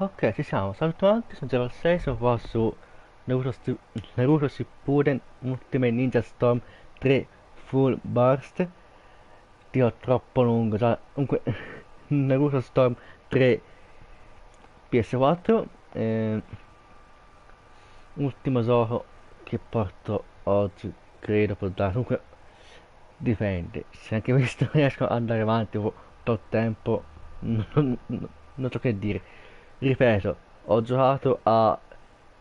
Ok, ci siamo. Salve a tutti, sono 06, sono qua su Naruto Shippuden Ultimate Ninja Storm 3 Full Burst. Dio, troppo lungo, già. Comunque, Naruto Storm 3 PS4. Ultimo gioco che porto oggi, credo, per dare. Comunque, dipende. Se anche questo riesco ad andare avanti per tempo, non so che dire. Ripeto, ho giocato a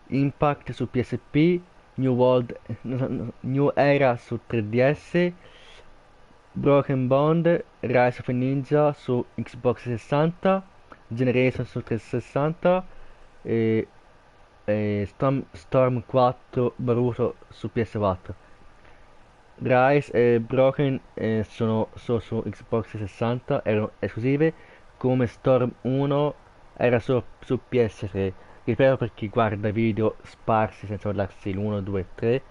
Impact su PSP, New World, New Era su 3DS, Broken Bond, Rise of a Ninja su Xbox 60, Generation su 360 e, Storm 4 Baruto su PS4. Rise e Broken sono solo su Xbox 60, erano esclusive, come Storm 1 era solo su PS3. Ripeto per chi guarda video sparsi senza guardarsi l'1, 2 e 3.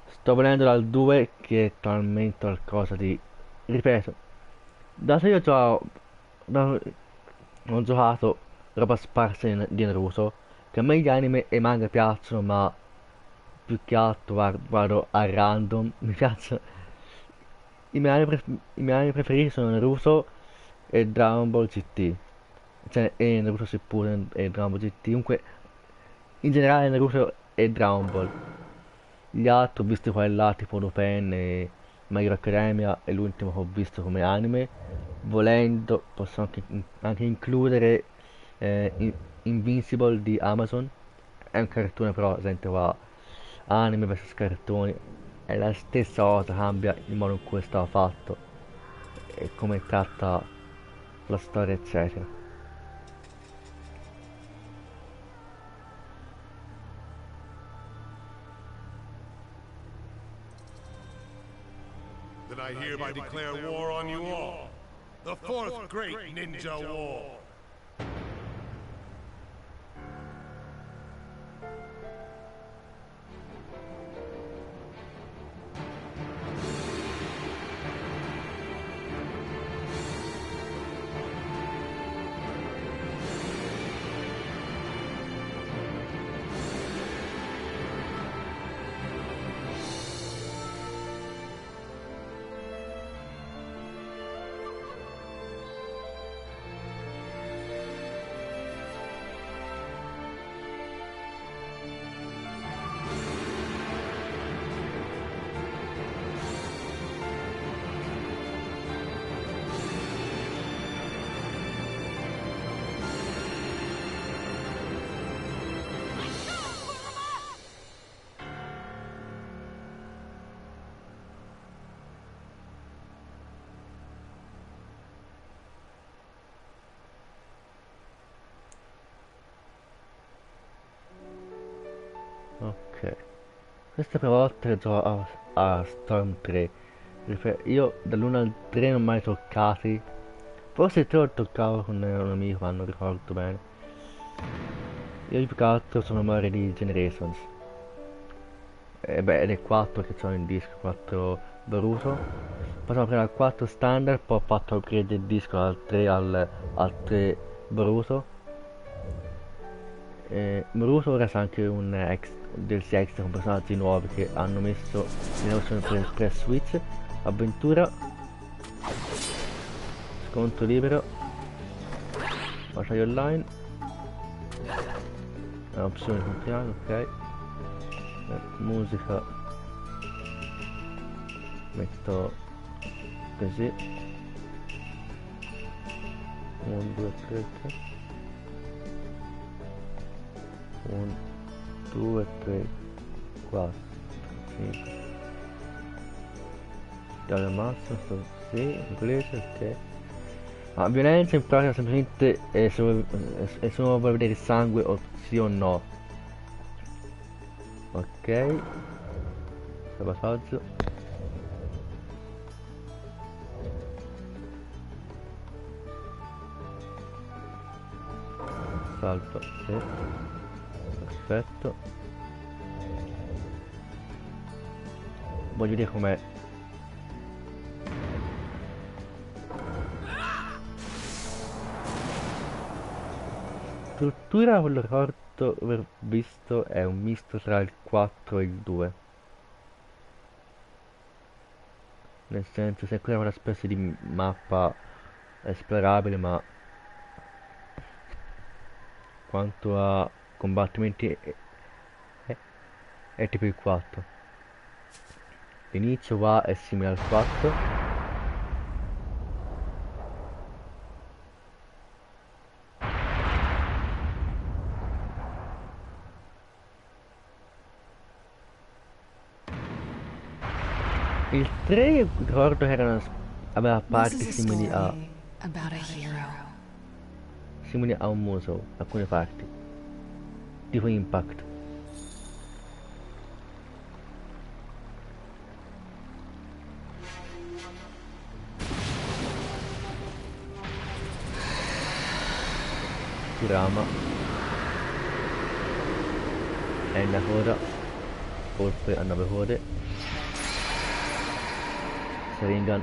Sto venendo dal 2 che è talmente qualcosa di... Ripeto, dato che io da- ho giocato roba sparsa di Naruto, che a me gli anime e i manga piacciono, ma più che altro guardo a random, mi piacciono i miei anime preferiti sono Naruto e Dragon Ball GT. Cioè, e Naruto Shippuden e Dragon Ball GT. Comunque, in generale Naruto e Dragon Ball. Gli altri ho visto qua e là, tipo Lupin e My Hero Academia, è l'ultimo che ho visto come anime. Volendo, posso anche includere Invincible di Amazon. È un cartone però, ad esempio qua, anime vs cartoni. È la stessa cosa, cambia il modo in cui è stato fatto e come tratta la storia, eccetera. Then I hereby declare war on you all. The fourth great ninja war. Ok. Questa è la prima volta che gioco a Storm 3. Io dall'1 al 3 non ho mai toccati. Forse il 3 lo toccavo con un amico, ma non ricordo bene. Io più che altro sono memoria di Generations. E beh, ed è 4 che sono in disco, 4 Boruto. Poi sono preso al 4 standard, poi ho fatto upgrade il disco al 3 Boruto. Naruto ora sa anche DLC extra con personaggi nuovi che hanno messo nella versione per Switch. Avventura, scontro libero, battaglia online, opzioni continuate, ok. Musica, metto così, 1, 2, 3, 1, 2, 3, 4, 5. Taglio al massimo, sì, inglese, ok. Ma violenza in pratica semplicemente è solo per vedere il sangue o sì o no. Ok, sabotaggio. Salto, sì. Perfetto. Voglio vedere com'è. struttura, quello che ricordo aver visto, è un misto tra il 4 e il 2. Nel senso, se quella è una specie di mappa esplorabile, ma quanto a combattimenti è tipo il 4. L'inizio va è simile al 4. Il 3 ricordo che aveva This parti is a simili a, story about a hero. un museo, alcune parti, tipo Impact. Kurama è una coda, oltre a 9 code. Sharingan.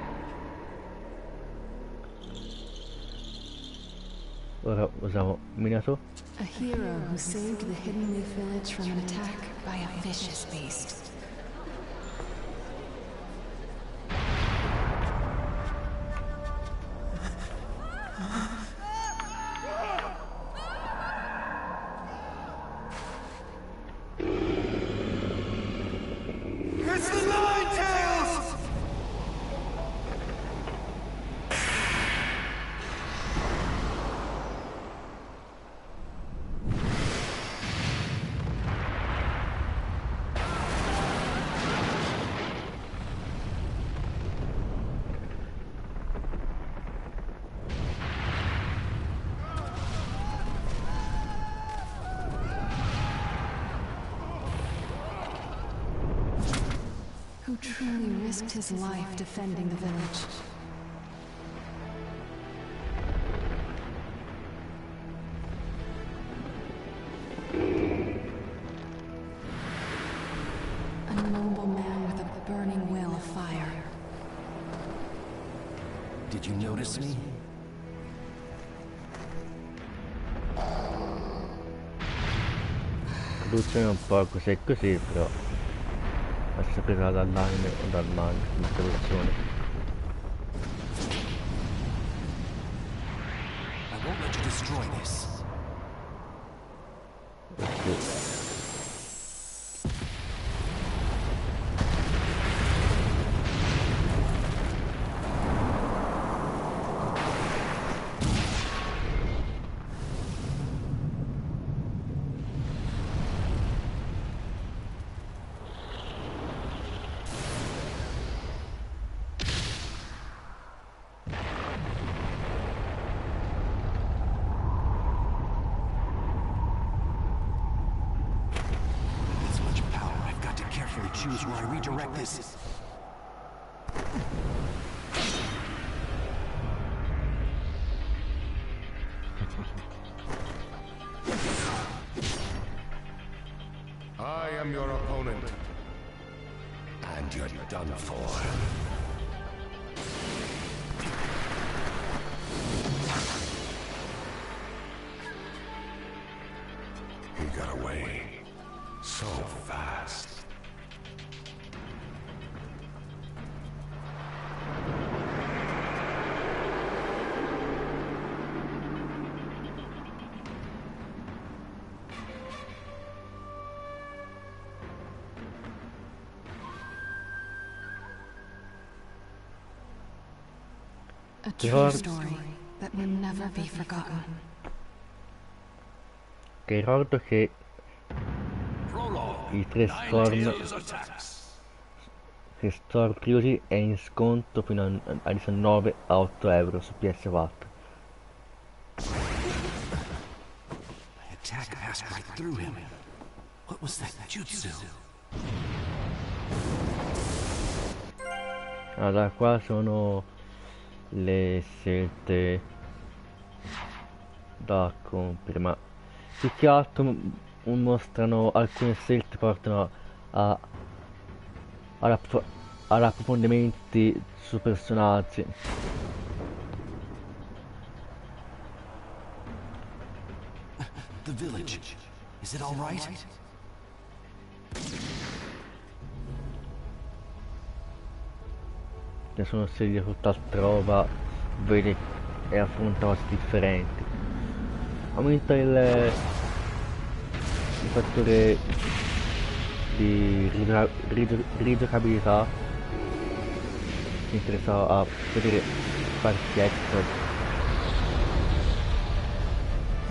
Ora usiamo Minato. A hero who saved the hidden leaf village from an attack by a vicious beast. It's the Nine Tails! Who truly risked his life defending the village. A noble man with a burning will of fire. Did you notice me? Produzione un po' così e così, però è stata presa dall'anime o dal manga come produzione. I won't let you destroy this. Perché This much power, I've got to carefully choose where I redirect this. I am your opponent. And you're done for. He got away so fast. A true story that will never be forgotten. che ricordo che i tre Storm Trilogy è in sconto fino a 19 a 8 euro su PS4. My attack passed right through him. What was that jutsu? Allora, qua sono le scelte da compiere, ma più che altro mostrano alcune scelte portano a ad approfondimenti su personaggi. the village. Is it all right? Nessuno segue tutt'altrova, vede e affronta cose differenti. Aumenta il fattore di rigiocabilità. Mi interessa a vedere parti extra.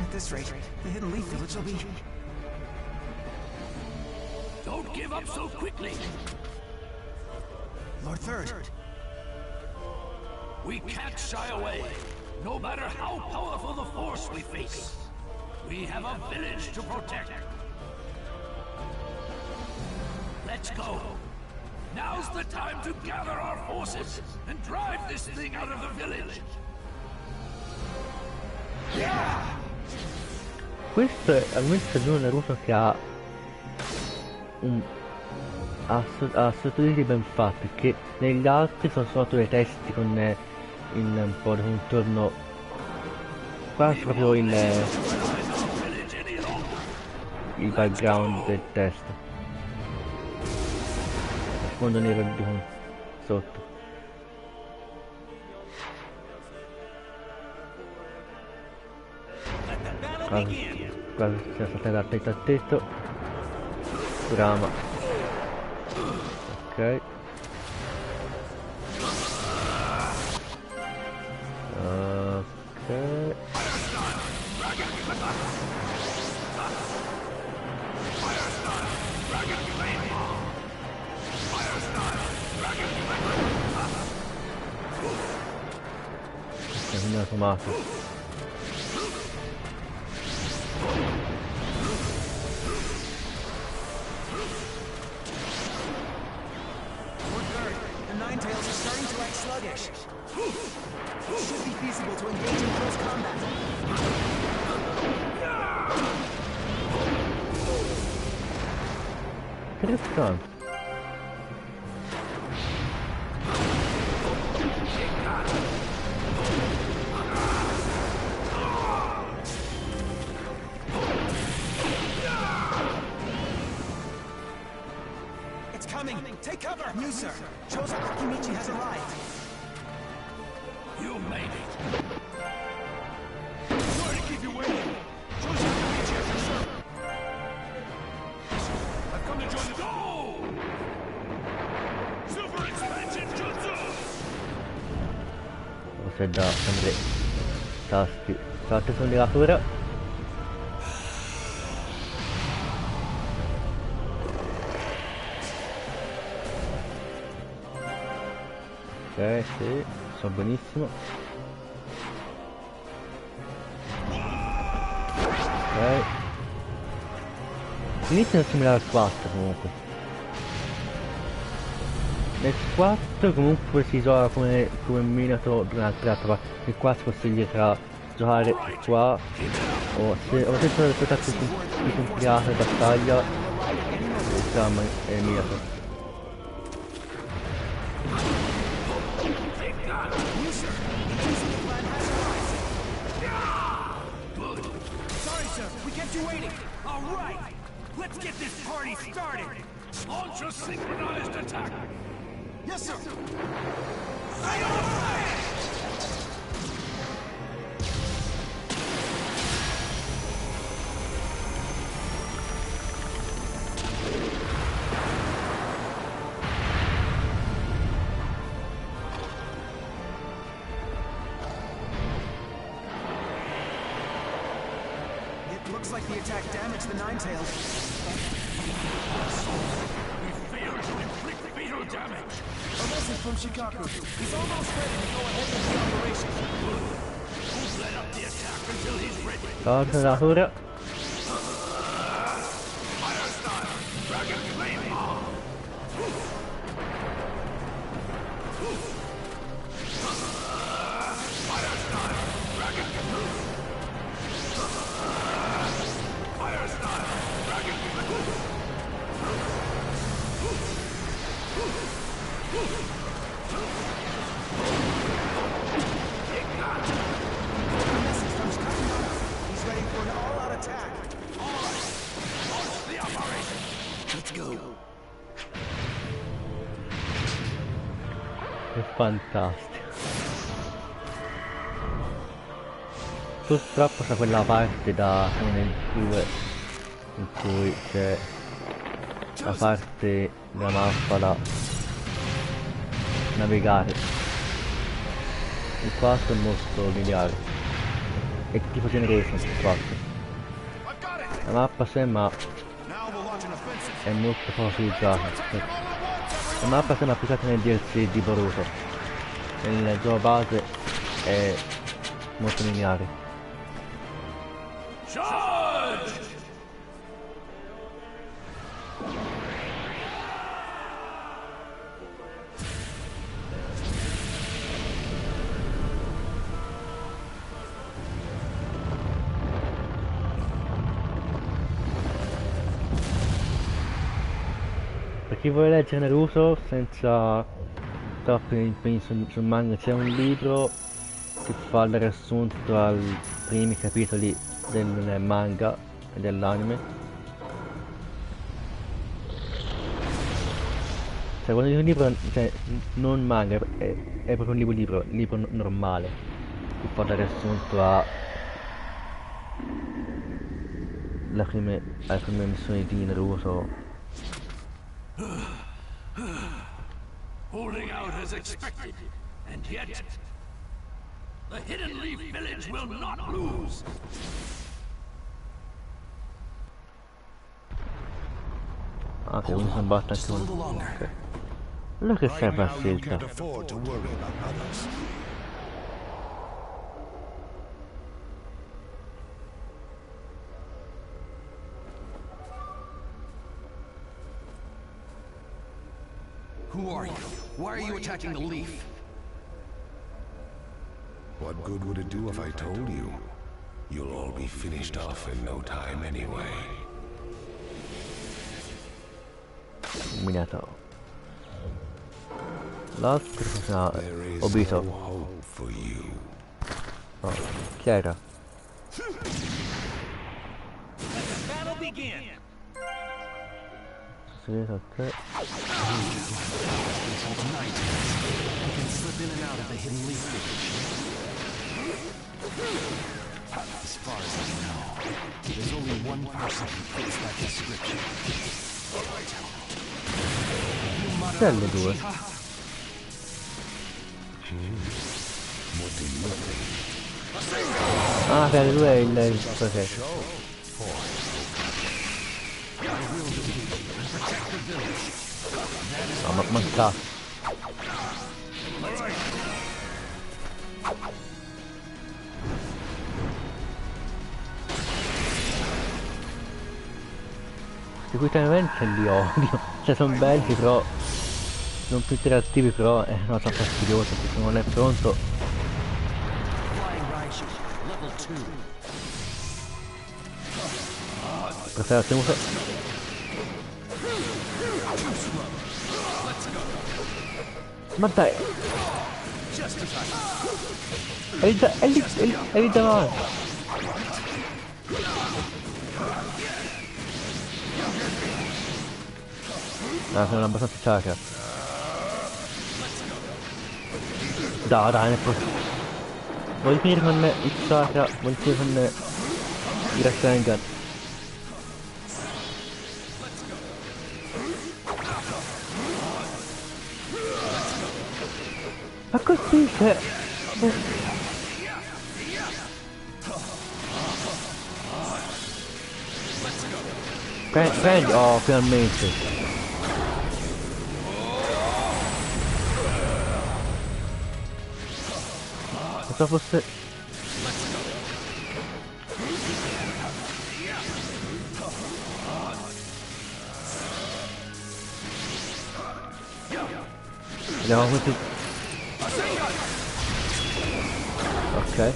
At this rate, the Hidden Leaf Village will be... Don't give up so quickly! Lord Third. We can't shy away, no matter how powerful the force we face. We have a village to protect. Let's go. Now's the time to gather our forces and drive this thing out of the village. Questo è al momento stagione Naruto che ha ha sottotitoli ben fatti, perché negli altri sono solo dei testi con un po' di contorno, quasi proprio il background del testo, sfondo nero di sotto. Quasi si è saltata la testa al tetto. Drama. Ok. Ok. È un automato. Sluggish. It should be feasible to engage in close combat. Interessante. It's coming. Take cover. You, sir. Chozo Akimichi has arrived. You made it. Sorry to keep you waiting. Chozo Akimichi has your servant. I've come to join the... Go! Super expansion jutsu! Forse da prendere tasti. Salto su miratura. Ok, sì, so benissimo. Ok. L'inizio è simile al 4 comunque. Nel 4 comunque si gioca come Minato durante la trova. Nel 4 consiglio tra giocare qua o se ho detto le portate più complicate battaglia e Minato. You waiting? All right, let's get this party started. Launch a synchronized attack. Yes, sir. Fire on fire! Looks like the attack damaged the Ninetales. We failed to inflict fatal damage. A message from Shikaku. He's almost ready to go ahead with the operation. Don't let up the attack until he's ready. Salto miratura. Fire style, Dragon Flame Bomb. Fire style, Dragon Fire style, Dragon Message from Shikaku. He's ready for an all-out attack. Let's go. È fantastico. Purtroppo c'è quella parte da nel 2 in cui c'è la parte della mappa da navigare. Il 4 è molto lineare. È tipo Generation il 4. La mappa sembra è molto poco utilizzata. La mappa sembra applicata nel DLC di Naruto. Nel gioco base è molto lineare. Charge! Per chi vuole leggere Naruto senza troppi impegni sul manga, c'è un libro che fa il riassunto ai primi capitoli del manga e dell'anime. Cioè quando dico un libro, cioè non manga, è proprio un libro normale, che fa il riassunto alle prime missioni di Naruto. Holding out as expected, and yet the Hidden Leaf Village will not lose. Ah, che uno si batte anche uno. Ok. Allora che serve la Now you scelta? can't afford to worry about others. Who are you? Why are you attacking the leaf? What good would it do if I told you? You'll all be finished off in no time anyway. Minato. L'altro cosa? There is Obito. no hope for you. Oh, chi era? Battle begin. Segreto a te. Until the night, you can slip in and out of the hidden leaf village. As far as I know, there's only one person who fits that description. Chi è le due? What do you think? Ah, per le due è il cos'è? No, ma mancato. Sicuramente li odio. Cioè sono belli però. Non più interattivi però è una cosa fastidiosa perché se non è pronto. Preferisco tenuto. Ma dai! È lì davanti! Ah, sono abbastanza ciaca. Dai, ne posso. Voglio finire con il Chakra, voglio finire con il Rasengan. Ma colpisce! Prendi, oh, finalmente! Cosa fosse... Vediamo questi... Ok.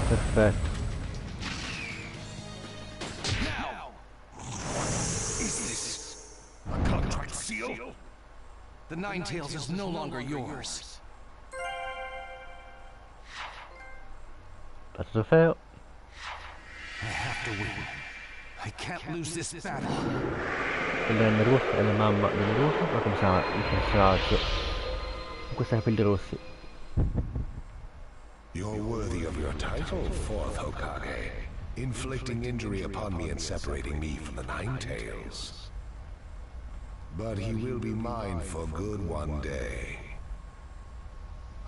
Perfetto. A contract seal? The Nine Tails is no longer yours. Fatto trofeo. I have to win. I can't lose this battle. Naruto è la mamma di Naruto, ma come si chiama il personaggio con questi capelli rossi? You're worthy of your title, fourth Hokage, inflicting injury upon me and separating me from the Nine Tails. But he will be mine for good one day.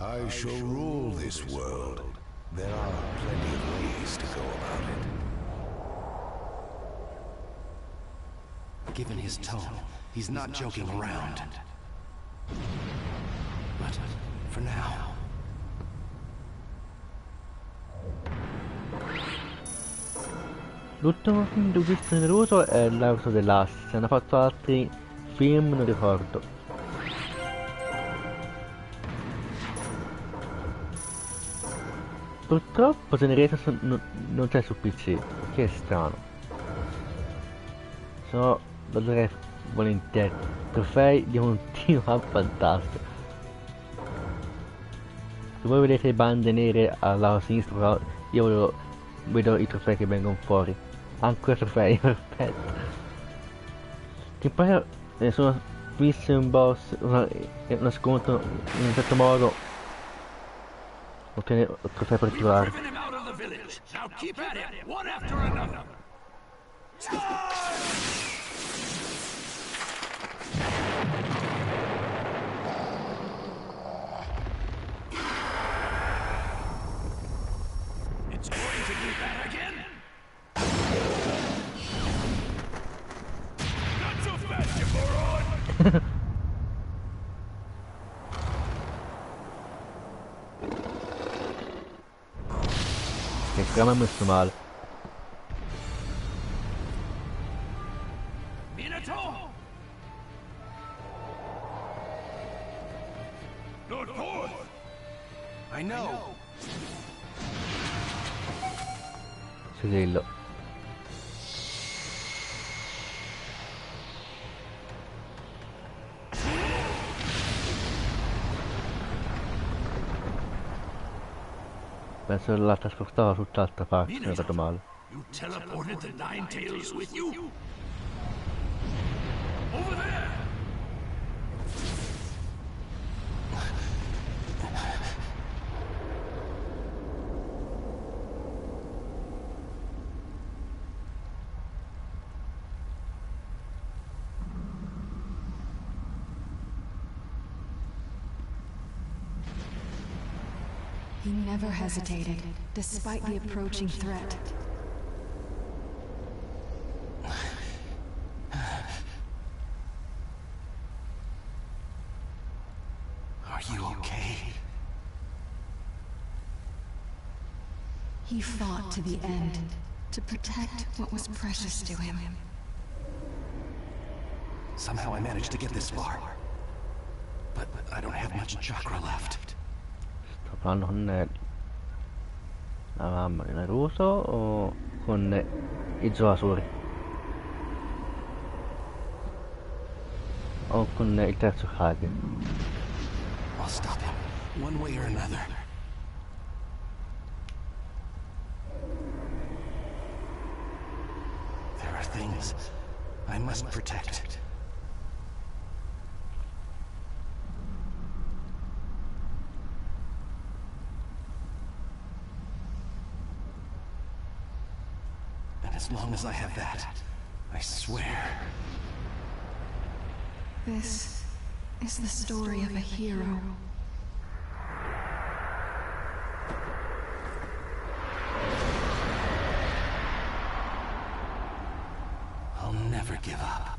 I shall rule this world. There are plenty of ways to go about it. Given his tone, he's not joking around. But for now... L'ultimo film che ho visto di Naruto è Naruto The Last, se hanno fatto altri film non ricordo. Purtroppo Generation non c'è su PC, che è strano. Se no lo giocherei volentieri. Trofei di continuo a fantastico. Se voi vedete le bande nere al lato sinistro, però io vedo i trofei che vengono fuori. Ancora trofei, perfetto. Che poi sono visti un boss, uno scontro in un certo modo. Ottenere trofei particolari. Driven him out of the village. Now keep at it, one after another. It's going to do that again. Not so fast, you moron! Che scama è messo male. Minato! Lord Fourth! I know! Sigillo. Penso la trasportava tutt'altra parte, se non vado male. You teleported the Nine Tails with you? Over there! He never hesitated, despite the approaching threat. Are you okay? He fought to the end, to protect what was precious to him. Somehow I managed to get this far. But I don't have much chakra left. Sto parlando con la mamma di Naruto o con i giocatori? O con il terzo Hokage? I'll stop him, one way or another. There are things I must protect. And as long as I have that, I swear. This is the story of a hero. I'll never give up.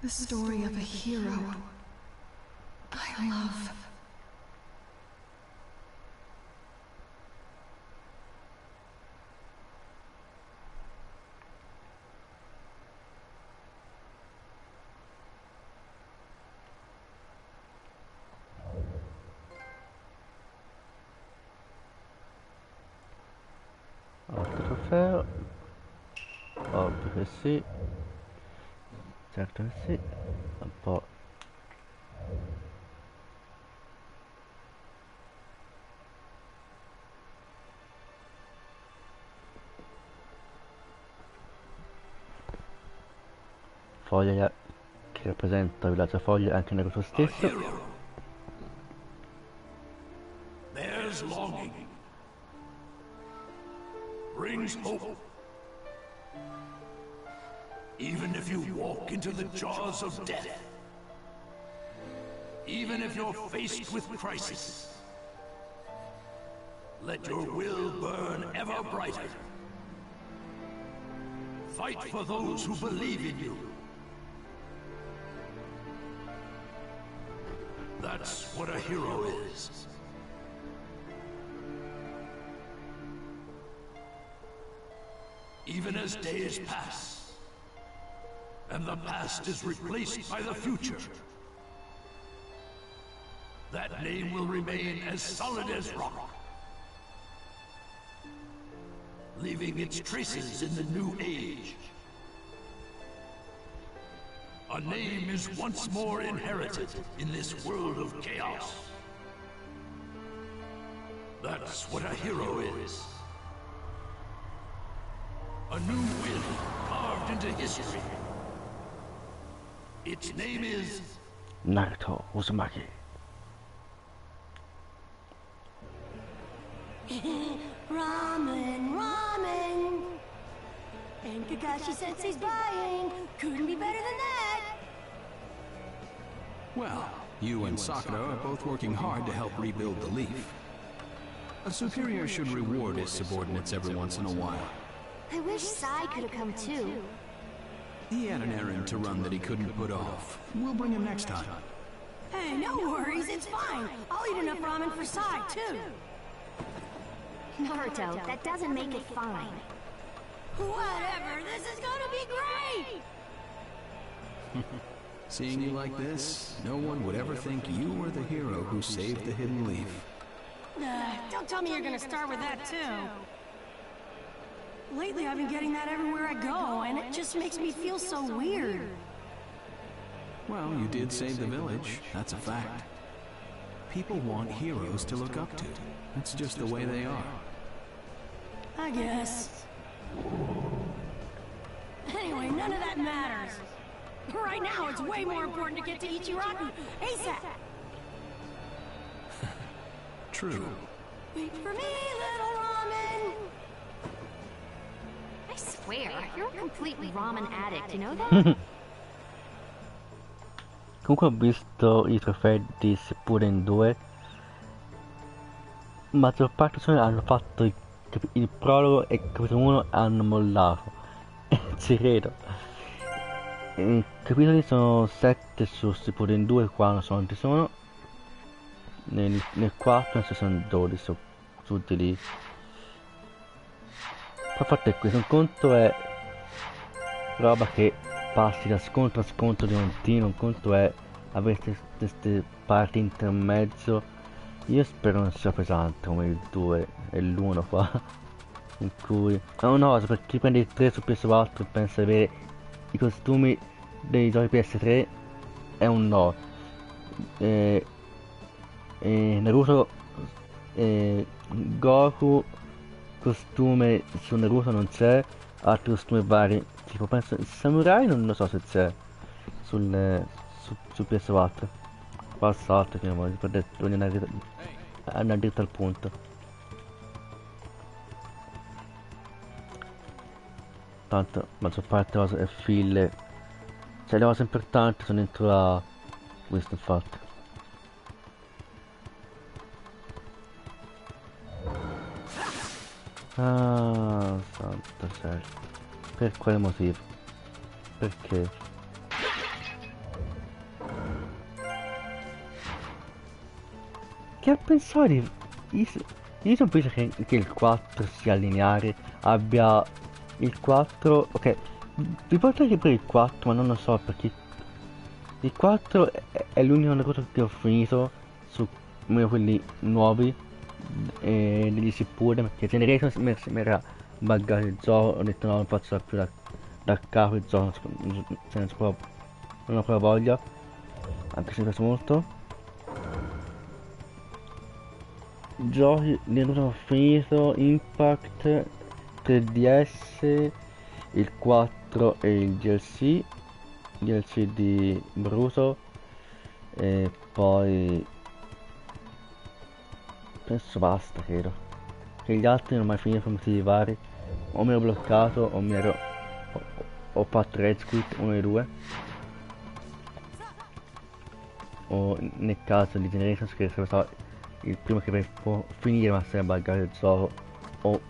The story of a hero I love. Altro trofeo. Ovvio che sì. Certo che sì. Un po'. foglia che rappresenta il villaggio foglia anche Naruto A stesso. hero bears longing, brings hope. Even if you walk into the jaws of death, even if you're faced with crisis, let your will burn ever brighter. Fight for those who believe in you. That's what a hero is. Even as days pass, and the past is replaced by the future, that name will remain as solid as rock, leaving its traces in the new age. A name is once more inherited in this world of chaos. That's what a hero is. A new will carved into history. Its name is Naruto Uzumaki. Ramen, ramen. And Kakashi Sensei's buying. Couldn't be better than that. Well, you and Sakura are both working hard to help rebuild the Leaf. A superior should reward his subordinates every once in a while. I wish Sai could have come too. He had an errand to run that he couldn't put off. We'll bring him next time. Hey, no worries, it's fine. I'll eat enough ramen for Sai too. Naruto, that doesn't make it fine. Whatever, this is gonna be great! Seeing you like this, no one would ever think you were the hero who saved the Hidden Leaf. Don't tell me you're gonna start with that too. Lately I've been getting that everywhere I go, and it just makes me feel so weird. Well, you did save the village, that's a fact. People want heroes to look up to. That's just the way they are. I guess. Anyway, none of that matters. Right now, it's way more important to get to Ichiraku ASAP. True. Wait for me, little ramen. I swear, you're a complete ramen addict, you know that? Comunque ho visto i trofei di seppure in due. Maggior parte hanno fatto il prologo e il capitolo 1 hanno mollato. Ci credo. I capitoli sono 7 su Shippuden 2, qua non so quanti sono. Nel 4 adesso sono 12 su di lì. Poi fatto è questo, un conto è roba che passi da scontro a scontro di continuo, un conto è avere queste parti intermezzo. Io spero non sia pesante come il 2 e l'1 qua, in cui è una cosa per chi prende il 3 su PS4 e pensa di avere i costumi dei giochi PS3 è un no. Naruto, Goku, costume su Naruto non c'è, altri costumi vari, tipo penso il samurai non lo so se c'è su PS4. Passato che voglio andare dritto al punto. Tanto la maggior parte delle cose è filler, cioè le cose importanti sono dentro la questo infatti. Ah, santo cielo. Per quale motivo? Perché? Che ha pensato di... Io sono penso che il 4 sia lineare, abbia il 4... Ok, vi porto anche per il 4, ma non lo so perché... Il 4 è l'unico Naruto che ho finito su quelli nuovi degli Shippuden, perché Generation mi era buggato il gioco, ho detto no, non faccio più da capo il gioco, non ho proprio voglia, anche se mi piace molto. Giochi di Naruto ho finito, Impact, 3DS, il 4 e il DLC. DLC di Bruto e poi penso basta, credo. Che gli altri non ho mai finito per motivi vari. O mi ero bloccato o mi ero... ho fatto Rage Quit, uno dei due. O nel caso di Generations che sarebbe stato il primo che può finire ma sarebbe buggato il gioco. O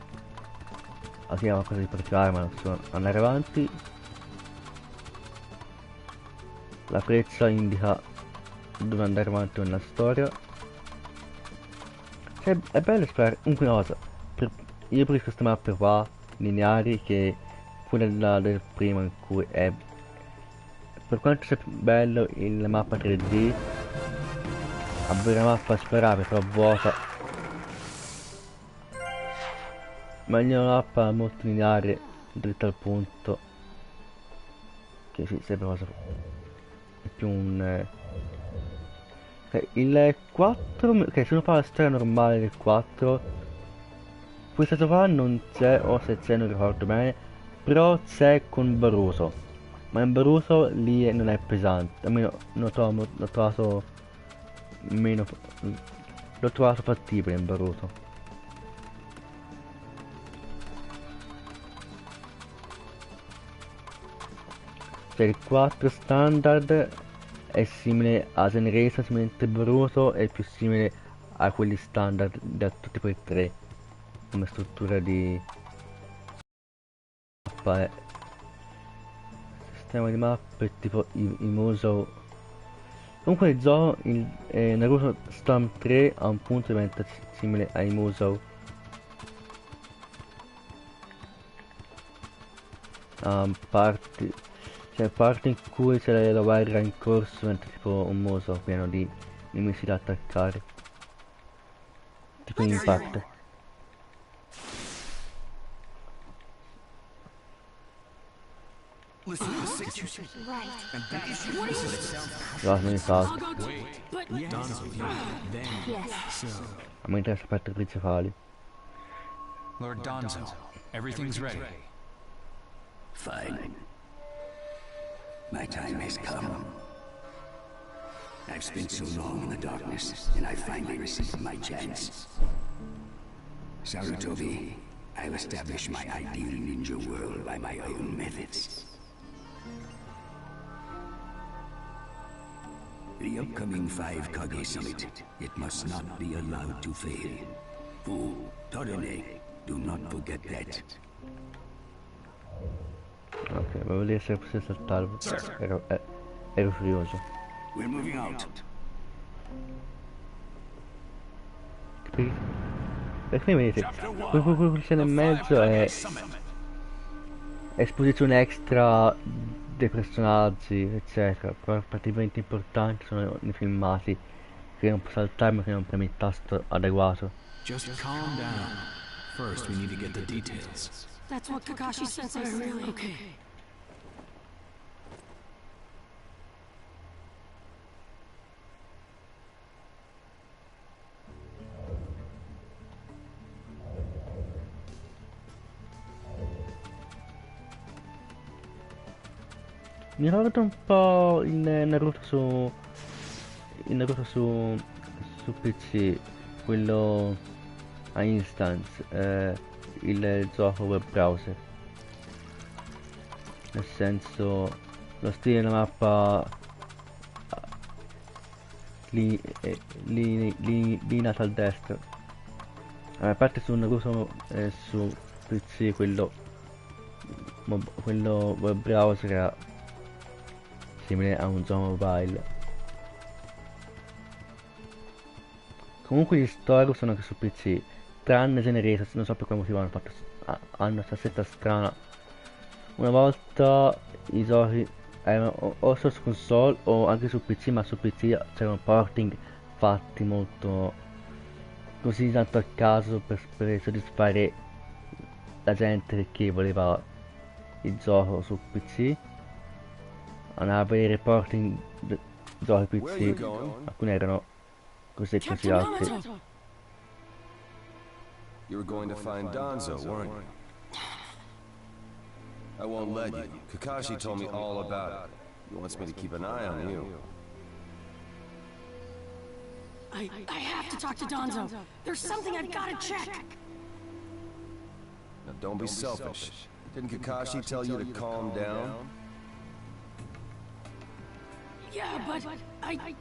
alla fine qualcosa di particolare ma non so andare avanti. La freccia indica dove andare avanti nella storia. Cioè, è bello esplorare comunque una cosa. Io preferisco queste mappe qua, lineari, che quella del primo in cui è... Per quanto sia bello la mappa 3D, avere una mappa esplorabile però vuota. Meglio una mappa molto lineare, dritta al punto. Che sì, sempre cosa... È più un... Ok, il 4... Ok, se uno fa la storia normale del 4... Questo qua non c'è, o se c'è non ricordo bene, però c'è con Baruto. Ma in Baruto lì non è pesante, almeno l'ho trovato meno... L'ho trovato fattibile in Baruto. Cioè il 4 standard è simile a Generations, mentre Baruto è più simile a quelli standard da tutti quei tre. Come struttura di mappa è sistema di mappe tipo i Musou. Comunque il gioco, Naruto Storm 3 a un punto diventa simile ai Musou. Parti, cioè parti in cui c'è la guerra in corso mentre tipo un Musou pieno di nemici da attaccare. Tipo in Impact. Listen to the sixers. Right. And that is what it sounds Guarda, mi fa. But Donzo here. Then, yes. so, A me interessa per i principali. Lord Donzo, everything's ready. Fine. My time has come. I've spent so long in the darkness, and I finally received my chance. Sarutobi, I'll establish my ideal ninja world by my own methods. The upcoming 5 Kage Summit, it must not be allowed to fail. Fu, Torone, do not forget that. Ok, volevo vedere se potessi saltarlo. Ero furioso. We're moving out. Capito? Perché vedete? Quel scena in mezzo è esposizione extra dei personaggi, eccetera. Però praticamente importanti sono nei filmati che non può saltare ma che non premi il tasto adeguato. just calm down. First, we need to get the details. That's what Kakashi Sensei really... Okay. Mi ricorda un po' il Naruto su PC, quello a instance, il gioco web browser. Nel senso, lo stile della mappa lì nata al destro. A parte su Naruto su PC, quello web browser era simile a un gioco mobile. Comunque gli story sono anche su PC, tranne Generators, non so per quale motivo hanno questa setta strana. Una volta i giochi erano o su console o anche su PC, ma su PC c'erano porting fatti molto così tanto a caso per soddisfare la gente che voleva il gioco su PC. Andava a vedere porting giochi PC, alcuni erano così e così altri. You were going to find Donzo, weren't you? I won't let you. Kakashi told me all about it. He wants me to keep an eye on you. I have to talk to Donzo. There's something I've got to check. Now don't be selfish. Didn't Kakashi tell you to calm down? Yeah, but I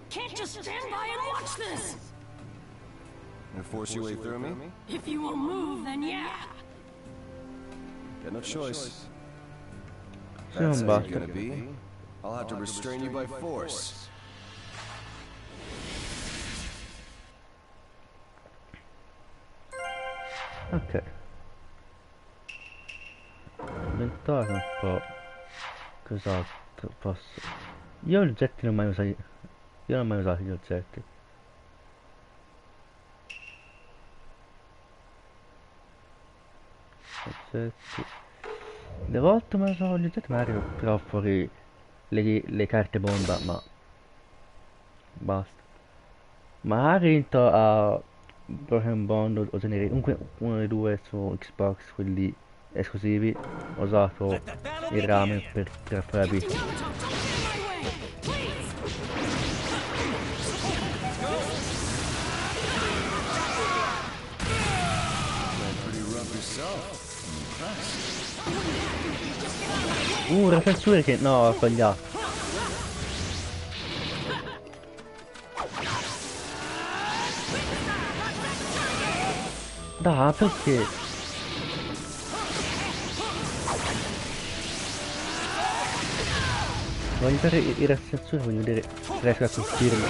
can't just stand by and watch this. Gonna force your way through me? If you won't move, then yeah. Got no choice. Sì, non That's how basta. you're gonna be. I'll have to restrain you by force. Ok. Inventare un po'. Cos'altro posso... Io gli oggetti non ho mai usati. Io non ho mai usato gli oggetti. Oggetti. Le volte me lo so gli oggetti magari però fuori le carte bomba, ma basta. Magari into a Broken Bond o genere comunque uno dei due su Xbox, quelli esclusivi, ho usato il ramen per fare la vita. La censura che... no, ho sbagliato. Dai, perché? Voglio vedere i censura, voglio vedere se riesco a colpirli.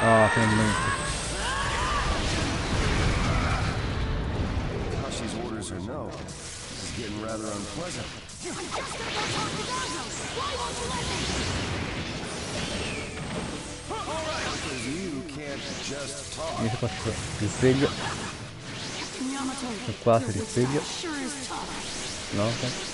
Ah, finalmente. Kashi's orders are no. This is getting rather unpleasant. Because you can't just talk. Io faccio risveglio. Sono quasi risveglio. No, ok.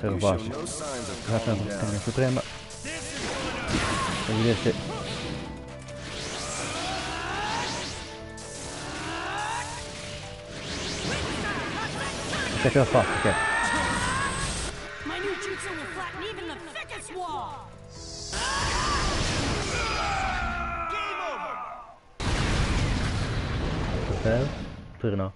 Ce lo faccio. Guarda la montaña suprema. E vedere se... Se ce l'ho fatta, ok. My new jutsu will flatten even the thickest wall. Trofeo? Oppure no?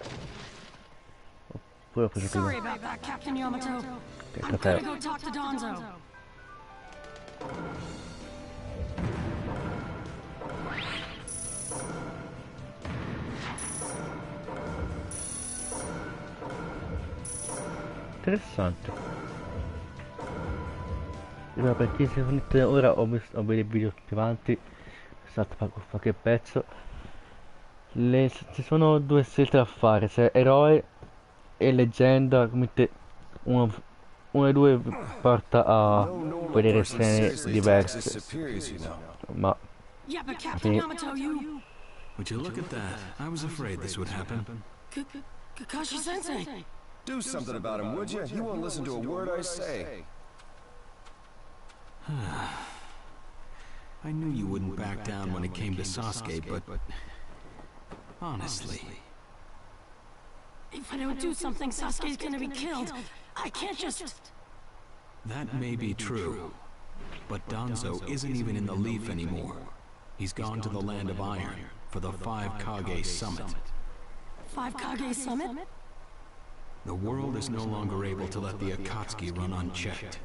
Oppure ho preso Sorry prima. about that, Captain Yamato. Ok, I'm trofeo. gonna go talk to Donzo. Interessante. Allora, perché se ora ho visto il video più avanti, salto qualche pezzo. Ci sono due scelte da fare, se eroe e leggenda, come uno dei due porta a vedere scene diverse. Ma Yeah, but Captain Yamato, you... Would you look at that? I was afraid this would happen. Kakashi-sensei. Do something about him, would you? He won't listen to a word I say. I knew you wouldn't back down when it came to Sasuke, but... honestly... If I don't do something, Sasuke's gonna be killed. I can't just... That may be true, but Danzo isn't even in the Leaf anymore. He's gone to the Land of Iron for the Five Kage Summit. Five Kage Summit? The world is no longer able to let the Akatsuki run unchecked.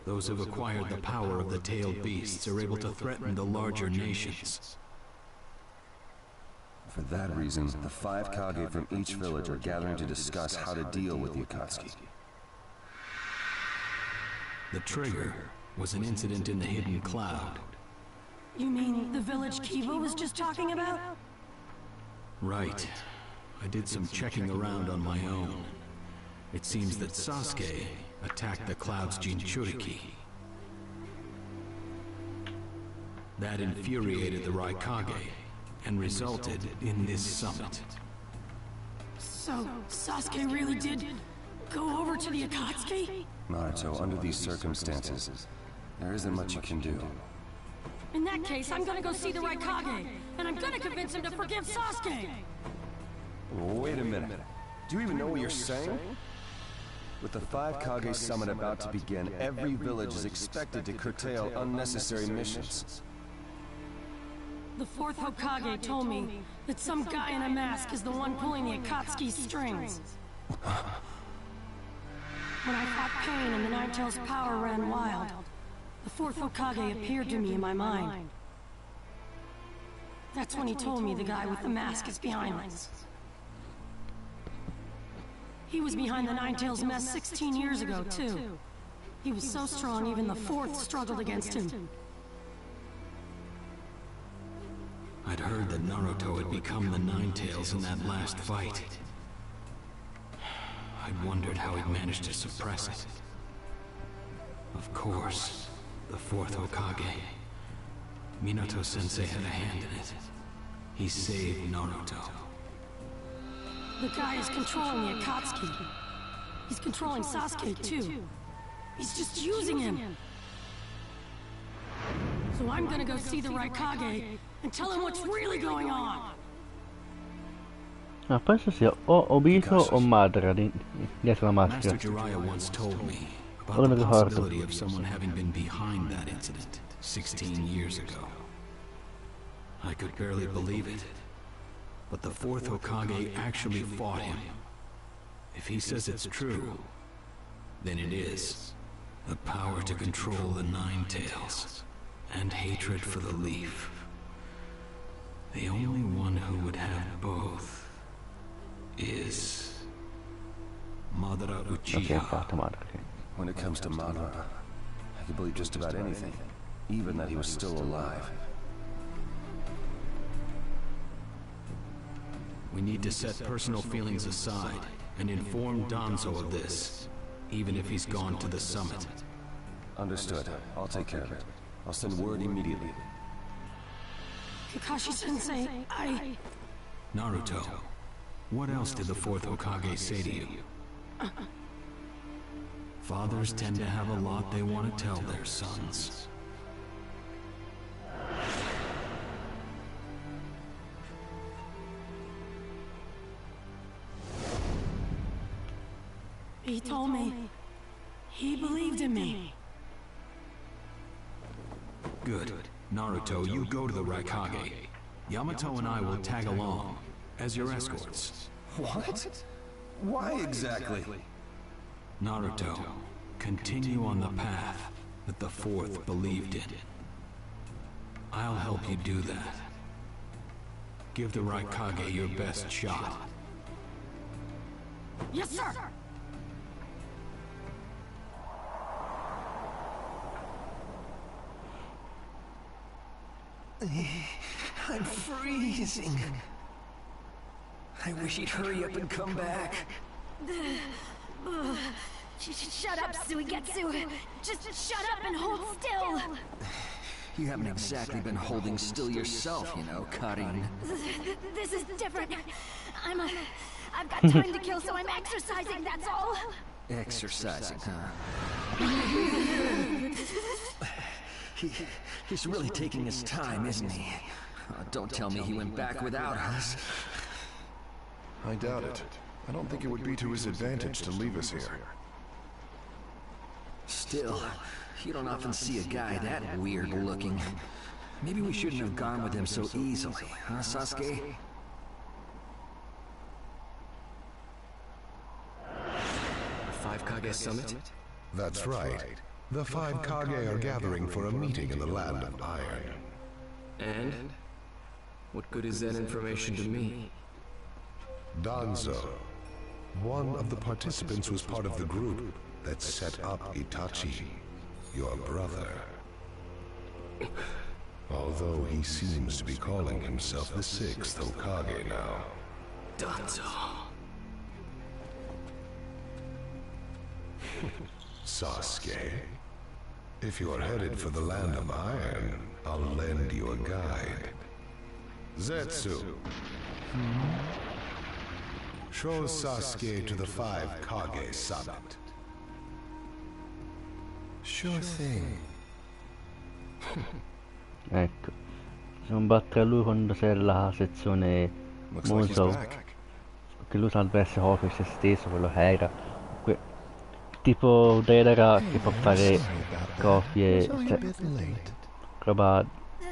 Those who've acquired the power of the tailed beasts are able to threaten the larger nations. For that reason, the 5 Kage from each village are gathering to discuss how to deal with the Akatsuki. The trigger was an incident in the Hidden Cloud. You mean the village Kiva was just talking about? Right. I did some checking around on my own. It seems that Sasuke attacked the Cloud's Jinchuriki. That infuriated the Raikage and resulted in this summit. So, Sasuke really did go over to the Akatsuki? Naruto, under these circumstances, there isn't much you can do. In that case, I'm gonna go see the Raikage, and I'm gonna convince him to forgive Sasuke! Wait a minute. Do you even know what you're saying? With the 5 Kage summit about to begin, every village is expected to curtail unnecessary missions. The 4th Hokage told me that some guy in a mask is the one pulling the Akatsuki's strings. When I fought Pain and the Nine-Tails' power ran wild, the 4th Hokage appeared to me in my mind. That's when he told me the guy with the mask is behind this. He was behind the Nine-Tails mess 16 years ago, too. He was so strong even the 4th struggled against him. I'd heard that Naruto had become the Nine-Tails in that last fight. I'd wondered how he'd managed to suppress it. Of course, the 4th Hokage. Minato-sensei had a hand in it. He saved Naruto. The guy is controlling the Akatsuki. He's controlling Sasuke, too. He's just using him. So I'm gonna go see the Raikage and tell him what's really going on. Ah, penso sia o Obito o Madara dietro la maschera. Master Jiraiya once told me about Non the ricordo. possibility of someone having been behind that incident 16 years ago. I could barely believe it. But the 4th Hokage actually fought him. If he says it's true, then it is. The power to control the Nine-Tails, and hatred for the Leaf. The only one who would have both is Madara Ok, Uchiha. fatto Madara. When it comes to Madara, I could believe just about anything, even that he was still alive. We need to set personal feelings aside and inform Danzo of this, even if he's gone to the summit. Understood. I'll take care of it. I'll send word immediately. Kakashi-sensei, Naruto, what else did the 4th Hokage say to you? Fathers tend to have a lot they want to tell their sons. He told me he believed in me. Good. Naruto, you go to the Raikage. Yamato and I will tag along as your escorts. What? Why exactly? Naruto, continue on the path that the 4th believed in. I'll help you do that. Give the Raikage your best shot. Yes, sir! I'm freezing. I wish he'd hurry up and come back. Shut up, Suigetsu. Just shut up and hold still. You haven't exactly been holding still yourself, you know, Karin. This is different. I've got time to kill, so I'm exercising, that's all. Exercising, huh? He's really taking his time, isn't he? Oh, don't tell me he went back without us. I doubt it. I don't think it would be to his advantage to leave us here. Still, you don't often see a guy that weird looking. Maybe we shouldn't have gone with him so easily, huh, Sasuke? The 5 Kage Summit? That's right. The 5 Kage are gathering for a meeting in the Land of Iron. And? What good is that information to me? Danzo, one of the participants, was part of the group that set up Itachi, your brother. Although he seems to be calling himself the 6th Hokage now. Danzo. Sasuke, if you're headed for the land of iron, I'll lend you a guide. Zetsu. Show Sasuke to the 5 Kage Summit. Sure thing. Ecco, bisogna battere lui quando sei la sezione Monzo, che lui salva essere Hawkeye se stesso, quello che era. Tipo Deidara che può fare copie, cioè, roba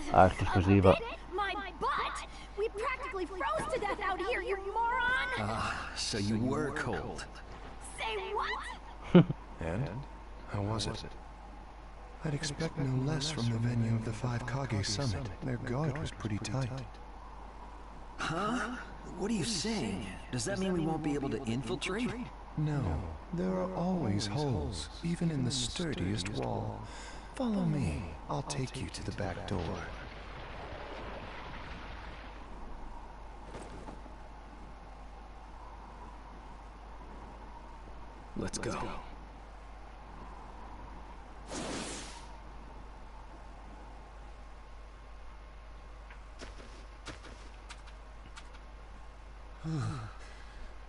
arte esplosiva. We practically froze to death out here, you moron! So you were cold. Say what? And? How was it? I'd expect no less from the venue of the 5 Kage Summit. Their guard was pretty tight. Huh? What are you saying? Does that mean we won't be able to infiltrate? No, there are always holes, even in the sturdiest wall. Follow me. I'll take you to the back door. Let's go.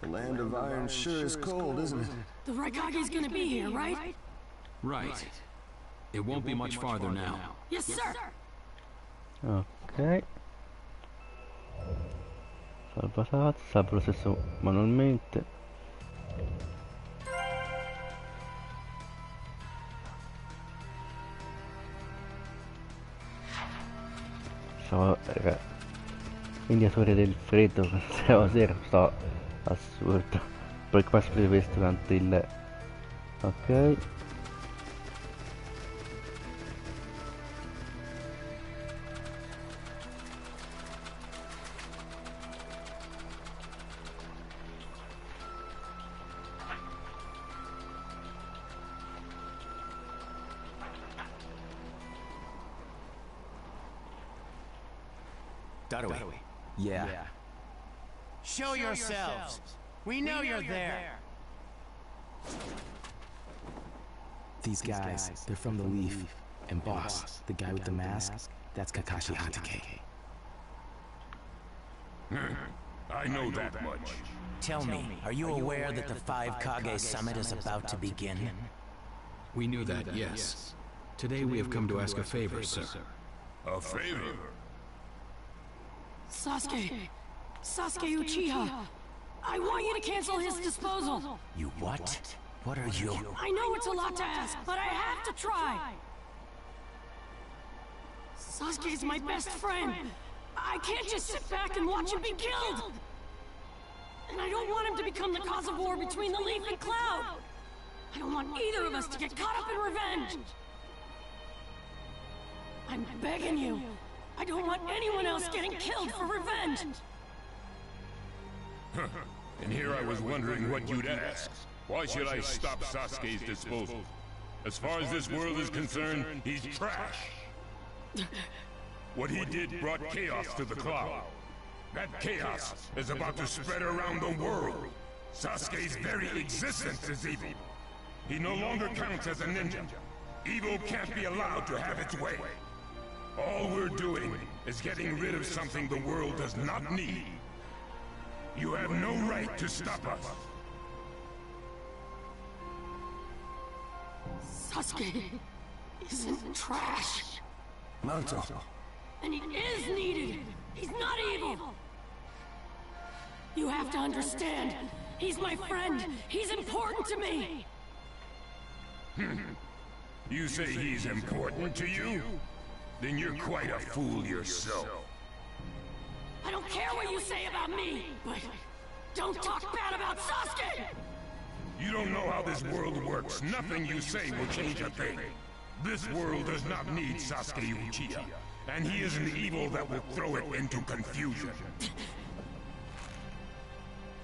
The land of iron sure is cold, isn't it? The Raikage's gonna be here, right? Right. It won't be much farther now. Yes, sir. Ok. Salvatato, salvo lo stesso manualmente. Indiatore del freddo, sto assurdo. Poi qua si vede questo durante il... Ok. Darui. Yeah. Show yourselves. We know you're there. These guys, they're from the Leaf. And boss, the guy with the mask, that's Kakashi Hatake. I know that much. Tell me, are you aware that the 5 Kage Summit is about to begin? We knew that, yes. Today we have come to ask a favor, sir. A favor? Sasuke Uchiha. I want you to cancel his disposal. You what? What are you? I know it's a lot to ask, but I have to try. Sasuke's my best friend. I can't just sit back and watch him be killed. And I don't want him to become the cause of war between the Leaf and Cloud. I don't want either of us to get caught up in revenge. I'm begging you. I don't want anyone else getting killed for revenge. And here I was wondering what you'd ask. Why should I stop Sasuke's disposal? As far as this world is concerned, he's trash. What he did brought chaos to the Cloud. That chaos is about to spread around the world. Sasuke's very existence is evil. He no longer counts as a ninja. Evil can't be allowed to have its way. All we're doing is getting rid of something the world does not need. You have no right to stop us. Sasuke isn't trash. Naruto. And he is needed. He's not evil. You have to understand. He's my friend. He's important to me. You say he's important to you? Then you're quite a fool yourself. I don't care what you say about me, but don't talk bad about Sasuke! You don't know how this world works. Nothing you say will change a thing. This world does not need Sasuke Uchiha, and he is an evil that will throw it into confusion.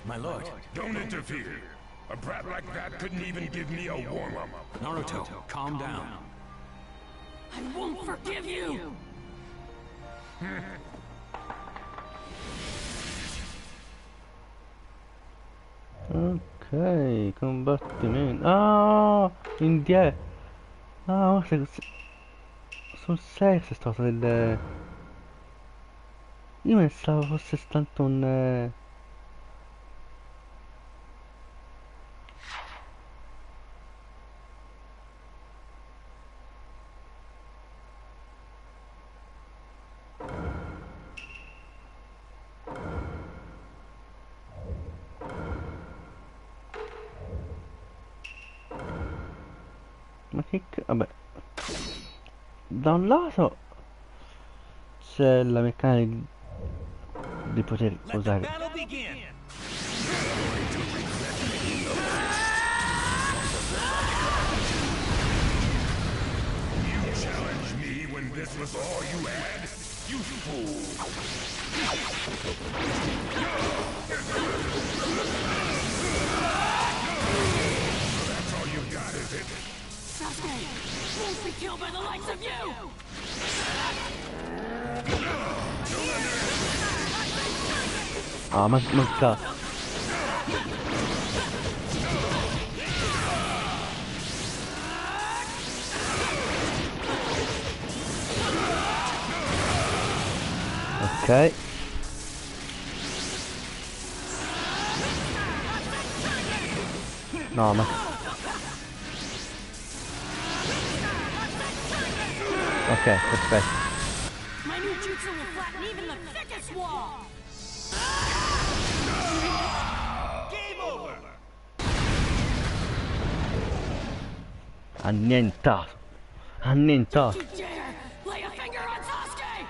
My lord. Don't interfere. A brat like that couldn't even give me a warm-up. Naruto, calm down. I won't forgive you! Ok. Ok, combattimento. Ah, indietro. Ah, sono serie queste storie del... Io pensavo fosse stato un... Ma che vabbè. Da un lato c'è la meccanica di poter usare. You challenged me when this was all you had? You fool! That's all you got, is it? Sasuke won't be killed by the likes of you! Ah, ma cazzo. Ok. No, ma... Ok, perfetto. My new jutsu will flatten even the thickest wall! Game over! Annientato. Annientato. Don't you dare lay a finger on Sasuke!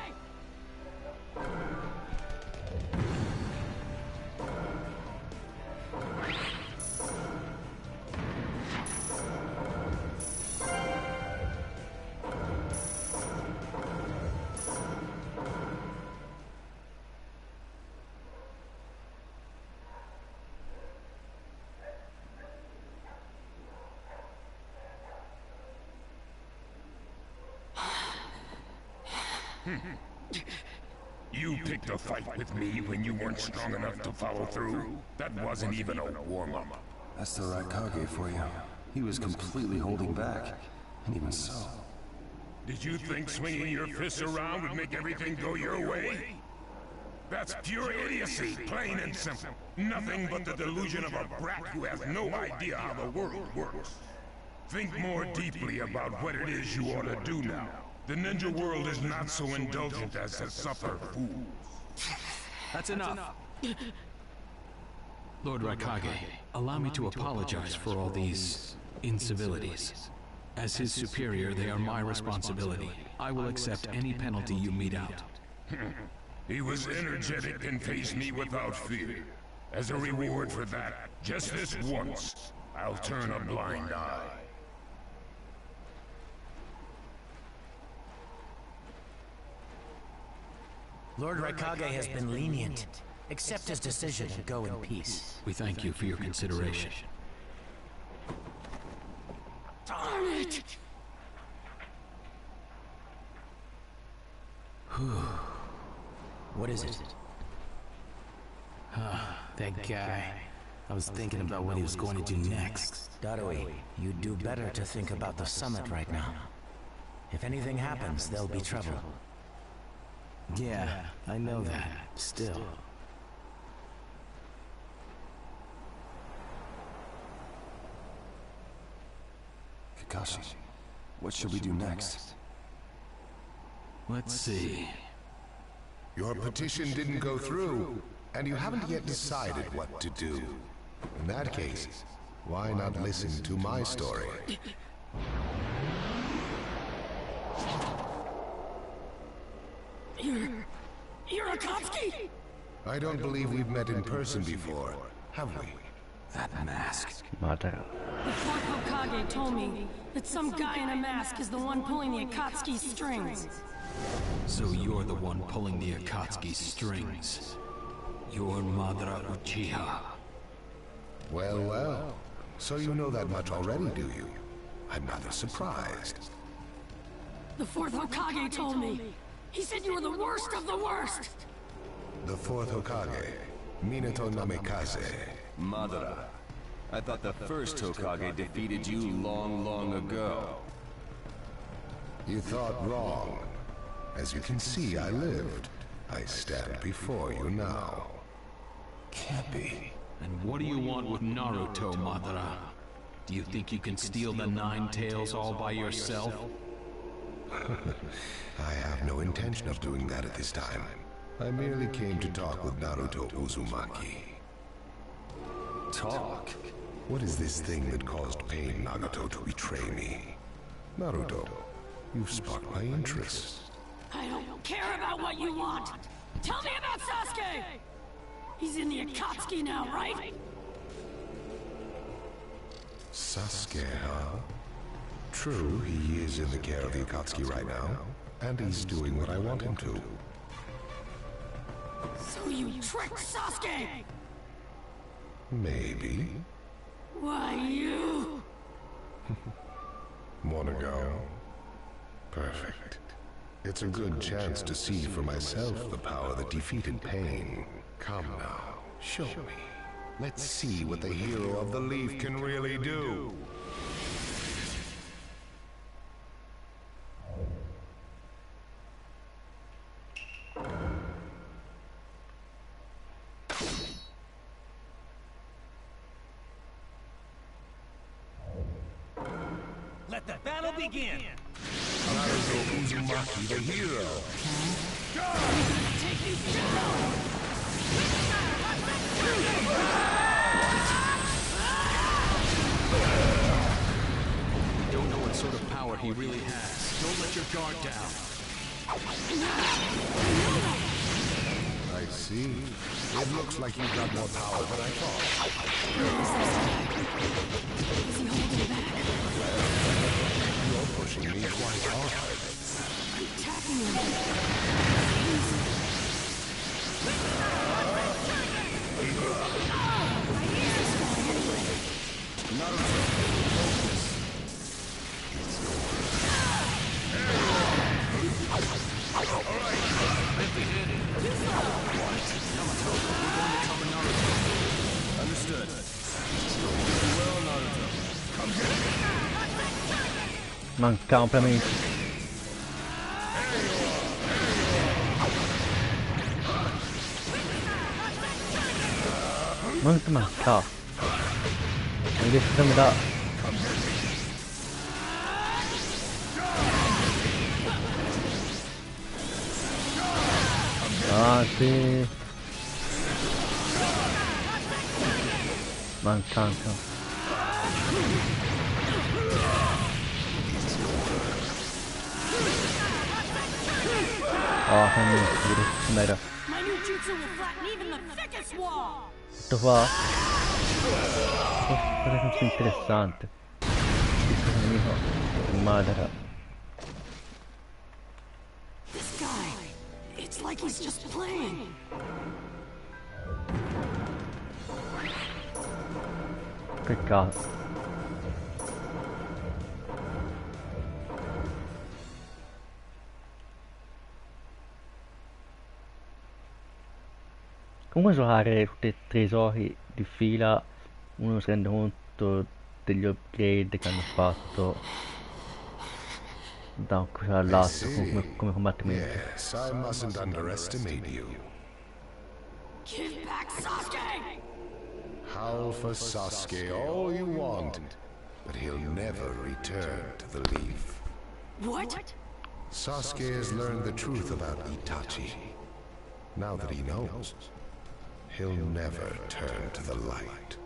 You picked a fight with me when you weren't strong enough to follow through? That wasn't even a warm-up. That's the Raikage for you. He was completely holding back. And even so... Did you think swinging your fists around would make everything go your way? That's pure idiocy, plain and simple. Nothing but the delusion of a brat who has no idea how the world works. Think more deeply about what it is you ought to do now. The ninja world is not so indulgent as to suffer fools. That's enough. Lord Raikage, allow me to apologize for all these incivilities. As his superior, they are my responsibility. I will accept any penalty you mete out. He was energetic and faced me without fear. As a reward for that, just this once, I'll turn a blind eye. Lord Raikage has been lenient. Accept his decision and go in peace. We thank you for your consideration. Darn it! What is it? That guy. I was thinking about what he was going to do next. Darui, you'd do better to think about the summit right now. If anything happens, there'll be trouble. Yeah, I know that. Still. Kakashi, what should we do next? Let's see. Your petition didn't go through, and you haven't yet decided what to do. In that case, why not listen to my story? You're Akatsuki? I don't believe we've met in person before, have we? That mask. Mother. The fourth Hokage told me that some guy in a mask is the one pulling the Akatsuki strings. So you're the one pulling the Akatsuki strings. You're Madara Uchiha. Well, well. So you know that much already, do you? I'm rather surprised. The fourth Hokage told me. He said you were the worst of the worst. The fourth Hokage, Minato Namikaze. Madara. I thought the first Hokage defeated you long, long ago. You thought wrong. As you can see, I lived. I stand before you now. Can't be. And what do you want with Naruto, Madara? Do you think you can steal the Nine Tails all by yourself? I have no intention of doing that at this time. I merely came to talk with Naruto Uzumaki. Talk? What is this thing that caused Pain Nagato to betray me? Naruto, you've sparked my interest. I don't care about what you want! Tell me about Sasuke! He's in the Akatsuki now, right? Sasuke, huh? True, he is in the care of the Akatsuki right now, and he's doing what I want him to. So you tricked Sasuke! Maybe. Why, you... Wanna go? Perfect. It's a good chance to see for myself the power that defeated Pain. Come now, show me. Let's see what the hero of the Leaf can really do. Let the battle begin! Naruto Uzumaki, the hero. Take these down! We don't know what sort of power he really has. Don't let your guard down. I see. It looks like you've got more power than I thought. Is he holding back? You're pushing me quite hard. I'm tapping him. Understood. Well, Naruto. Come get me. Manca pra mim. Muito mancar. Não deixa de me dar. Ah, sim. Mancanca. Ah, mera. My new jutsu will flatten even the thickest wall! Questo qua è interessante. Questo nemico Madara. This guy, it's like he's just playing. Che cazzo. Comunque giocare tutti e tre i giochi di fila uno si rende conto degli upgrade che hanno fatto da un cosa all'altro come combattimento. Yes, I mustn't underestimate you. Give back Sasuke! Howl for Sasuke all you want, but he'll never return to the Leaf. What? Sasuke has learned the truth about Itachi. Now that he knows, he'll never turn to the light.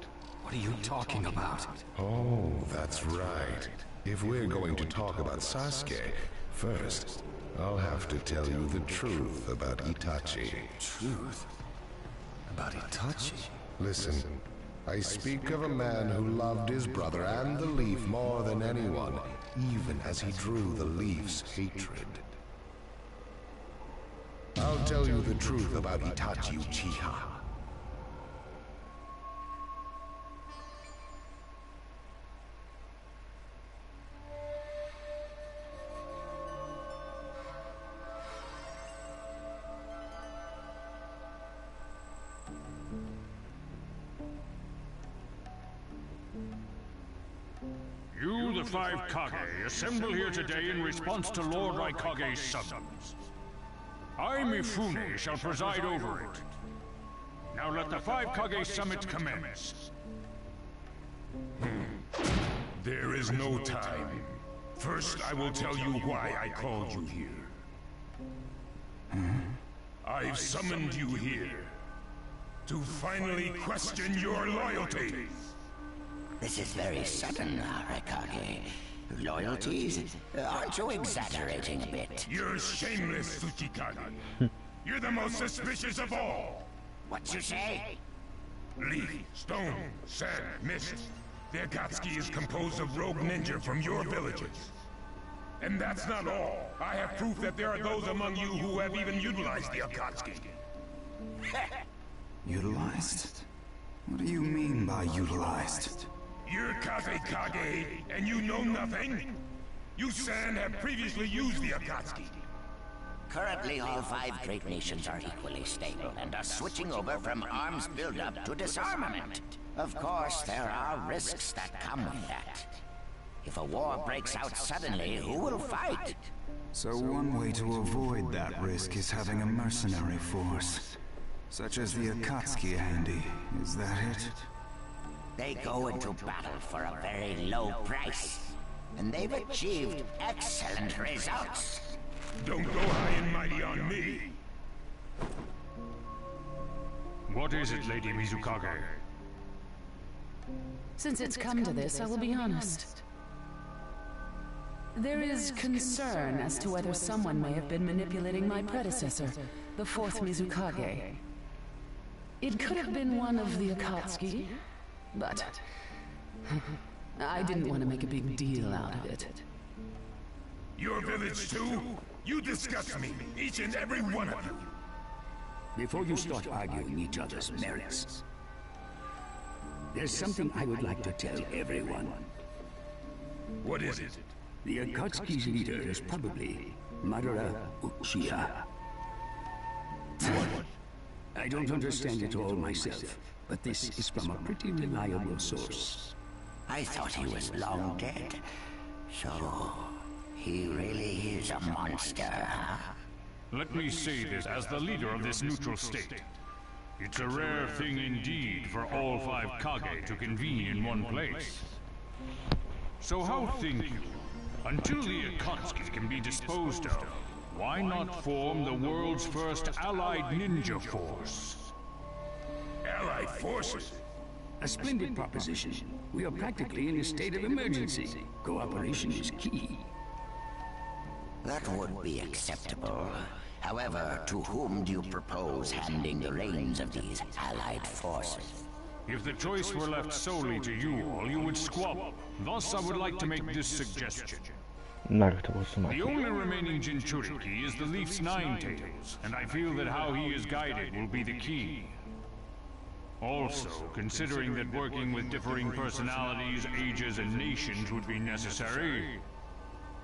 What are you talking about? Oh, that's right. If we're going to talk about Sasuke, first, I'll have to tell you the truth about Itachi. Truth? About Itachi? Listen, I speak of a man who loved his brother and the Leaf more than anyone, even as he drew the Leaf's hatred. I'll tell you the truth about Itachi Uchiha. the 5 Kage assemble here today in response to Lord Raikage's summons. I, Mifune, shall preside over it. Now let the 5 Kage summit commence. There is no time. First, I will tell you why I called you here. I've summoned you here to finally question your loyalties. This is very sudden, Raikage. Loyalties? Aren't you exaggerating a bit? You're shameless, Tsuchikage. You're the most suspicious of all. What you say? Leaf, stone, sand, mist. The Akatsuki is composed of rogue ninja from your villages. And that's not all. I have proof that there are those among you who have even utilized the Akatsuki. Utilized? What do you mean by utilized? You're Kazekage, and you know nothing? You San have previously used the Akatsuki. Currently, all 5 great nations are equally stable and are switching over from arms buildup to disarmament. Of course, there are risks that come with that. If a war breaks out suddenly, who will fight? So one way to avoid that risk is having a mercenary force, such as the Akatsuki handy. Is that it? They go into battle for a very low price, and they've achieved excellent results. Don't go high and mighty on me. What is it, Lady Mizukage? Since it's come to this, I will be honest. There is concern as to whether someone may have been manipulating my predecessor, the 4th Mizukage. It could have been one of the Akatsuki, but I didn't want to make a big deal out of it. Your village too? You disgust me, each and every one of you. Before you start arguing each other's merits, there's something I would like to tell everyone. What is it? The Akatsuki's leader is probably Madara Uchiha. What? I don't understand it all myself, but this is from a pretty reliable source. I thought he was long dead. So, he really is a monster, huh? Let me say this as the leader of this neutral state. It's a rare thing indeed for all 5 Kage to convene in one place. So how think you? Until the Akatsuki can be disposed of, why not form the world's first allied ninja force? Allied forces? A splendid proposition. We are practically in a state of emergency. Cooperation is key. That would be acceptable. However, to whom do you propose handing the reins of these allied forces? If the choice were left solely to you all, you would squabble. Thus, I would like to make this suggestion. Naruto was The only remaining Jinchuriki is the Leaf's 9 tails, and I feel that how he is guided will be the key. Also, considering that working with differing personalities, ages, and nations would be necessary,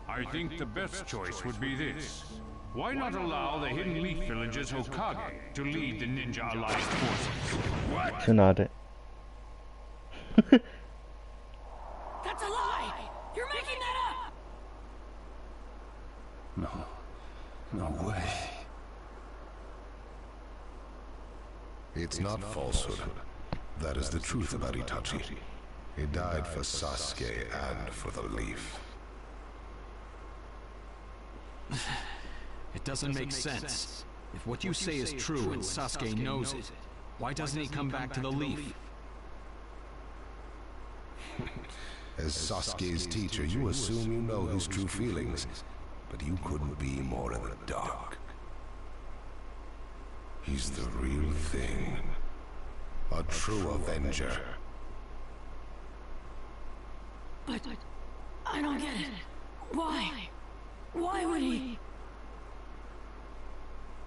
I think the best choice would be this. Why not allow the Hidden Leaf Village's Hokage to lead the Ninja Alliance forces? What? Tsunade. That's a lie! You're making that up! No way. It's not falsehood. That is the truth about Itachi. He died for Sasuke and for the Leaf. It doesn't make sense. If what you say is true and Sasuke knows it, why doesn't he come back to the Leaf? As Sasuke's teacher, you assume you know his true feelings, but you couldn't be more in the dark. He's the real thing. A true Avenger. But I don't get it. Why? Why would he?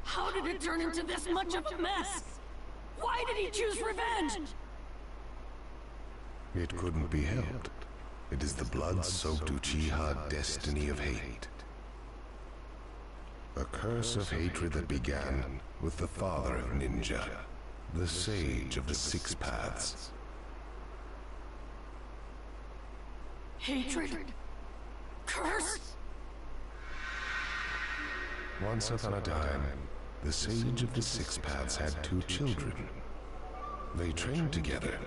How did it turn into this much of a mess? Why did he choose revenge? It couldn't be helped. It is the blood-soaked Uchiha destiny of hate. A curse of hatred that began with the father of ninja, the sage of the 6 paths. Hatred curse? Once upon a time, the Sage of the Six Paths had two children. They trained together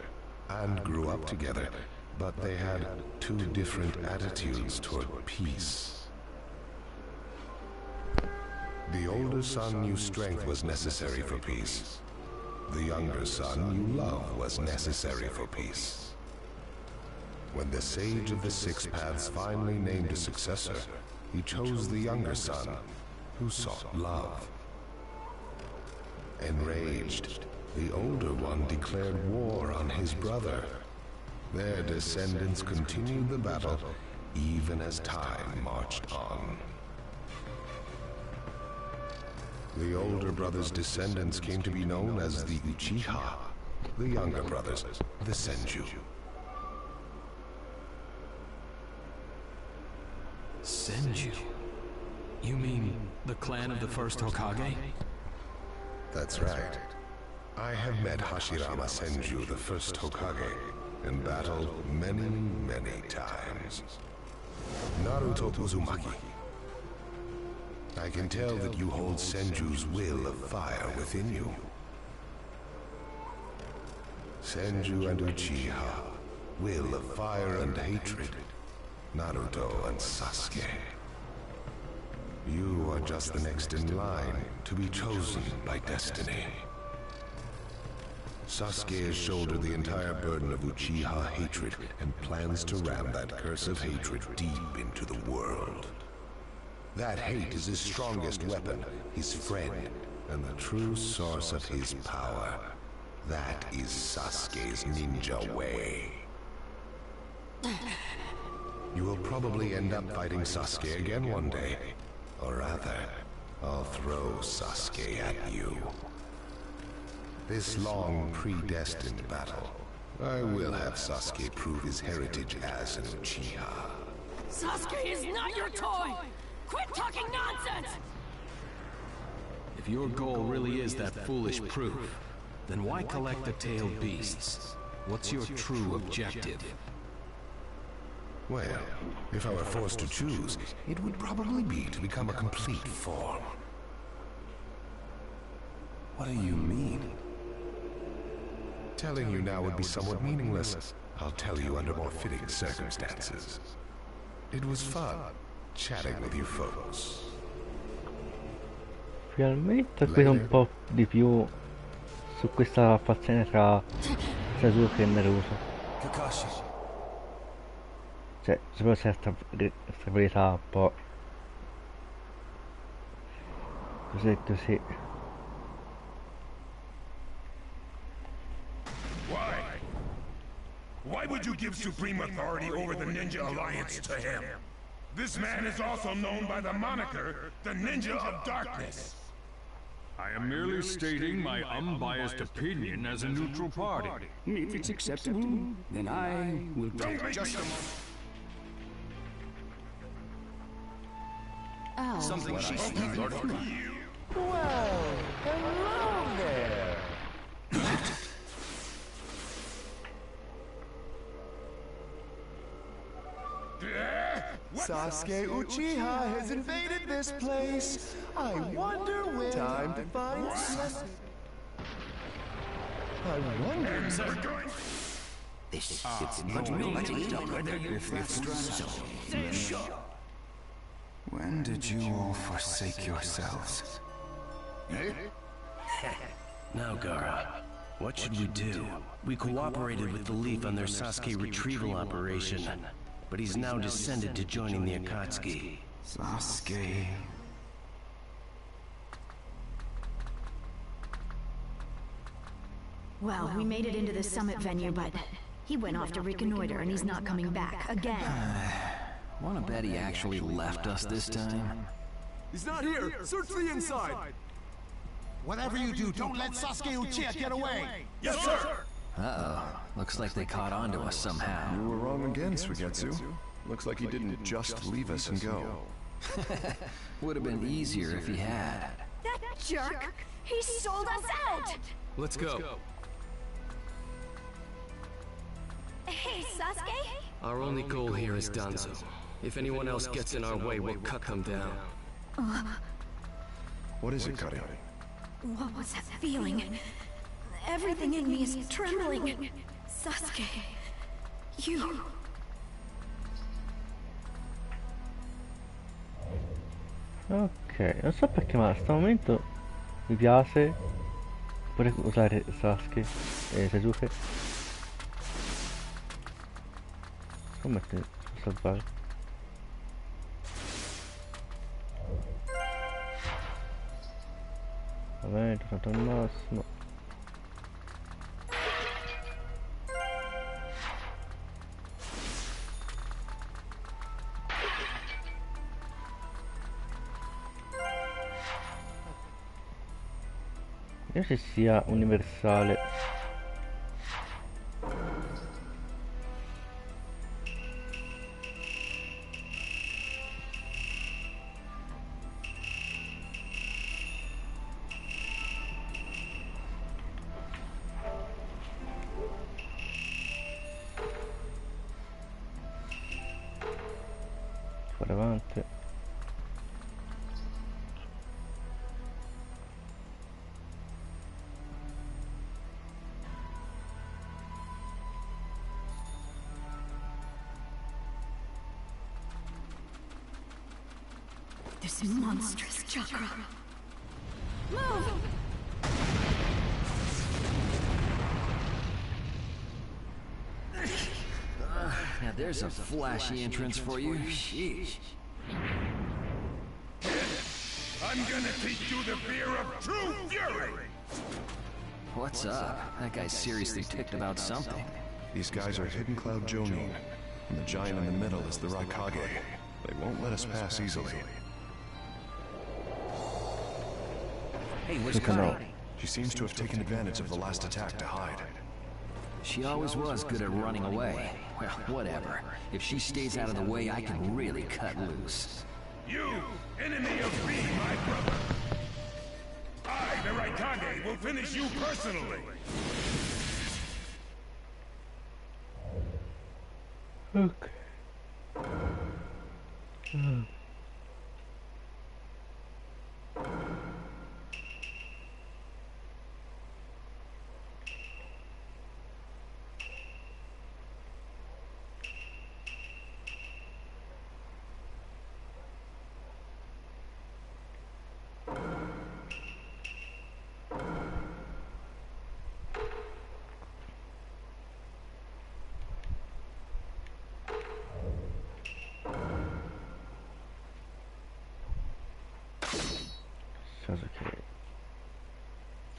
and grew up together, but they had two different attitudes toward peace. The older son knew strength was necessary for peace. The younger son knew love was necessary for peace. When the Sage of the Six Paths finally named a successor, he chose the younger son, who sought love. Enraged, the older one declared war on his brother. Their descendants continued the battle even as time marched on. The older brother's descendants came to be known as the Uchiha, the younger brothers, the Senju. Senju? You mean the clan of the first Hokage? That's right. I have met Hashirama Senju, the first Hokage, in battle many, many times. Naruto Uzumaki. I can tell that you hold Senju's will of fire within you. Senju and Uchiha, will of fire and hatred. Naruto and Sasuke. You are just the next in line to be chosen by destiny. Sasuke has shouldered the entire burden of Uchiha hatred and plans to ram that curse of hatred deep into the world. That hate is his strongest weapon, his friend, and the true source of his power. That is Sasuke's ninja way. You will probably end up fighting Sasuke again one day. Or rather, I'll throw Sasuke at you. This long, predestined battle, I will have Sasuke prove his heritage as an Uchiha. Sasuke is not your toy! Quit talking nonsense! If your goal really is that foolish proof, then why collect the tailed beasts? What's your true objective? Well, if I were forced to choose, it would probably be to become a complete form. What do you mean? Telling you now would be somewhat meaningless. I'll tell you under more fitting circumstances. It was fun chatting with you folks. Finalmente qui un po' di più su questa fazione tra Sasuke e Naruto. Kakashi. Cioè, solo c'è stabilità un po' così così. Why would you give supreme authority over the Ninja Alliance to him? This man is also known by the moniker, the Ninja of Darkness. I am merely stating my unbiased opinion as a neutral party. If it's acceptable, then I will take just a moment. Oh. Something she said. Well, hello there. Sasuke Uchiha has invaded this place. I wonder when. Time to find Sasuke. I wonder. This is much if that's so. When did you all forsake yourselves? Now, Gaara, what should we do? We cooperated with the Leaf on their Sasuke retrieval operation, but he's now descended to joining the Akatsuki. Sasuke... Well, we made it into the summit venue, but he went off to reconnoiter and he's not coming back again. Wanna bet he actually left us this time? He's not here! Search the inside! Whatever you do, don't let Sasuke Uchiha get away! Yes, sir! Uh-oh. Looks like they caught on to us somehow. You were wrong again, Suigetsu. Looks like he didn't just leave us and go. Would have been easier if he had. That jerk! He sold us out! Let's go. Hey, Sasuke? Our only goal here is Danzo. If anyone else gets in our way, we'll cut them down. What is it, Cuddy? What was that feeling? Everything in me is trembling. Sasuke, you... Ok, non so perché ma a sto momento mi piace pure usare Sasuke e Sasuke. Come ti posso salvare? Va bene, tanto al massimo. Io se sia universale. Fare avanti. This monstrous chakra. Move! Now there's a flashy entrance for you. Sheesh. I'm gonna teach you the fear of true fury! What's up? That guy's seriously ticked about something. These guys are Hidden Cloud Jonin, and the giant in the middle is the Raikage. They won't let us pass easily. Hey, where's Kai? She seems to have taken advantage of the last attack to hide. She always was good at running away. Well, whatever. If she stays out of the way, I can really cut loose. You, enemy of me, my brother! I, the Raikage, will finish you personally! Okay.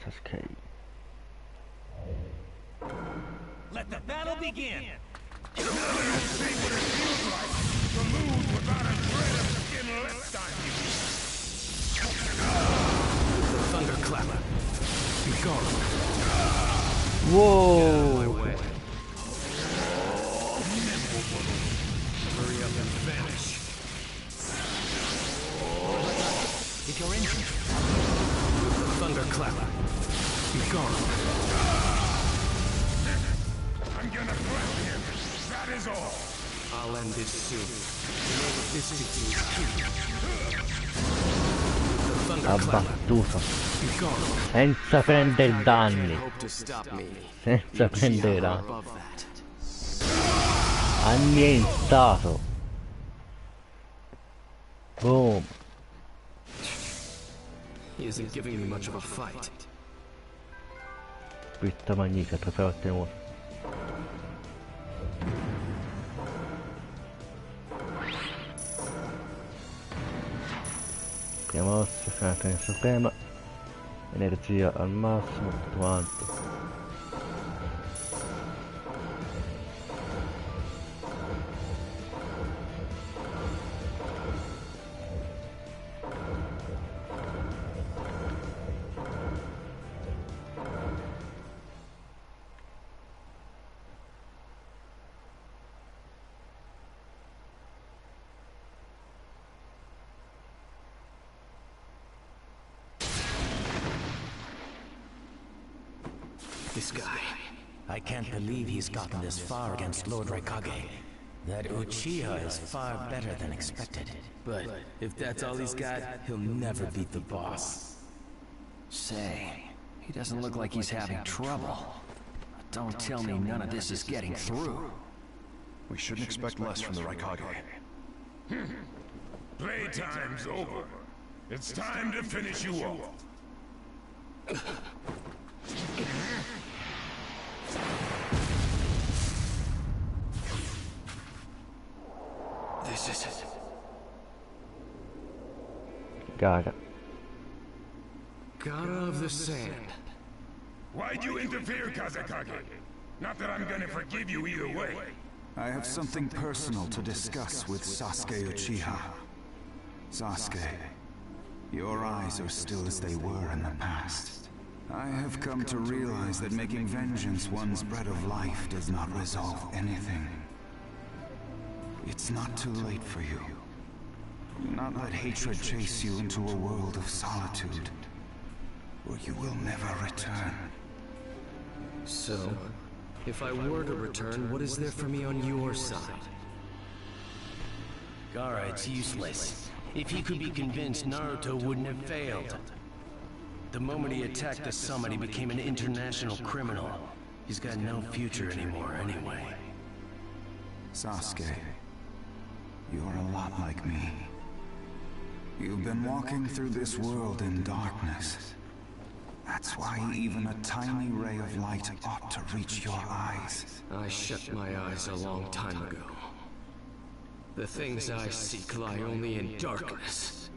Sasuke. Let the battle begin! Now you'll see what it feels like to lose without a shred of skin left on you! Thunderclap. Be gone. Whoa! Hurry up and vanish. If you're injured, thunderclap. Be gone. I'm gonna bless him. That is all. I'll end this soon. You know what this did to Abbattuto. Senza prendere danni. Senza prendere danni. Annientato. Boom. He isn't giving me much of a fight. Scritta magnifica, trofeo ottenuto. Prima mossa, carattere suprema. Energia al massimo, tutto quanto. This guy. I can't believe he's gotten this far against Lord Raikage. That Uchiha is far better than expected. But if that's all he's got, he'll never beat the boss. Say, he doesn't look like he's having trouble. Don't tell me none of this is getting through. We shouldn't expect less from the Raikage. Playtime's over. It's time to finish you off. This is it. Gaara. Gaara of the Sand. Why'd you interfere, Kazekage? Not that I'm gonna forgive you either way. I have something personal to discuss with Sasuke Uchiha. Sasuke, your eyes are still as they were in the past. I have come to realize that making vengeance one's bread of life does not resolve anything. It's not too late for you. Do not let hatred chase you into a world of solitude, or you will never return. So, if I were to return, what is there for me on your side? Gaara, it's useless. If he could be convinced, Naruto wouldn't have failed. The moment he attacked the summit, he became an international criminal. He's got no future anymore, anyway. Sasuke, you're a lot like me. You've been walking through this world in darkness. That's why even a tiny ray of light ought to reach your eyes. I shut my eyes a long time ago. The things I seek lie only in darkness.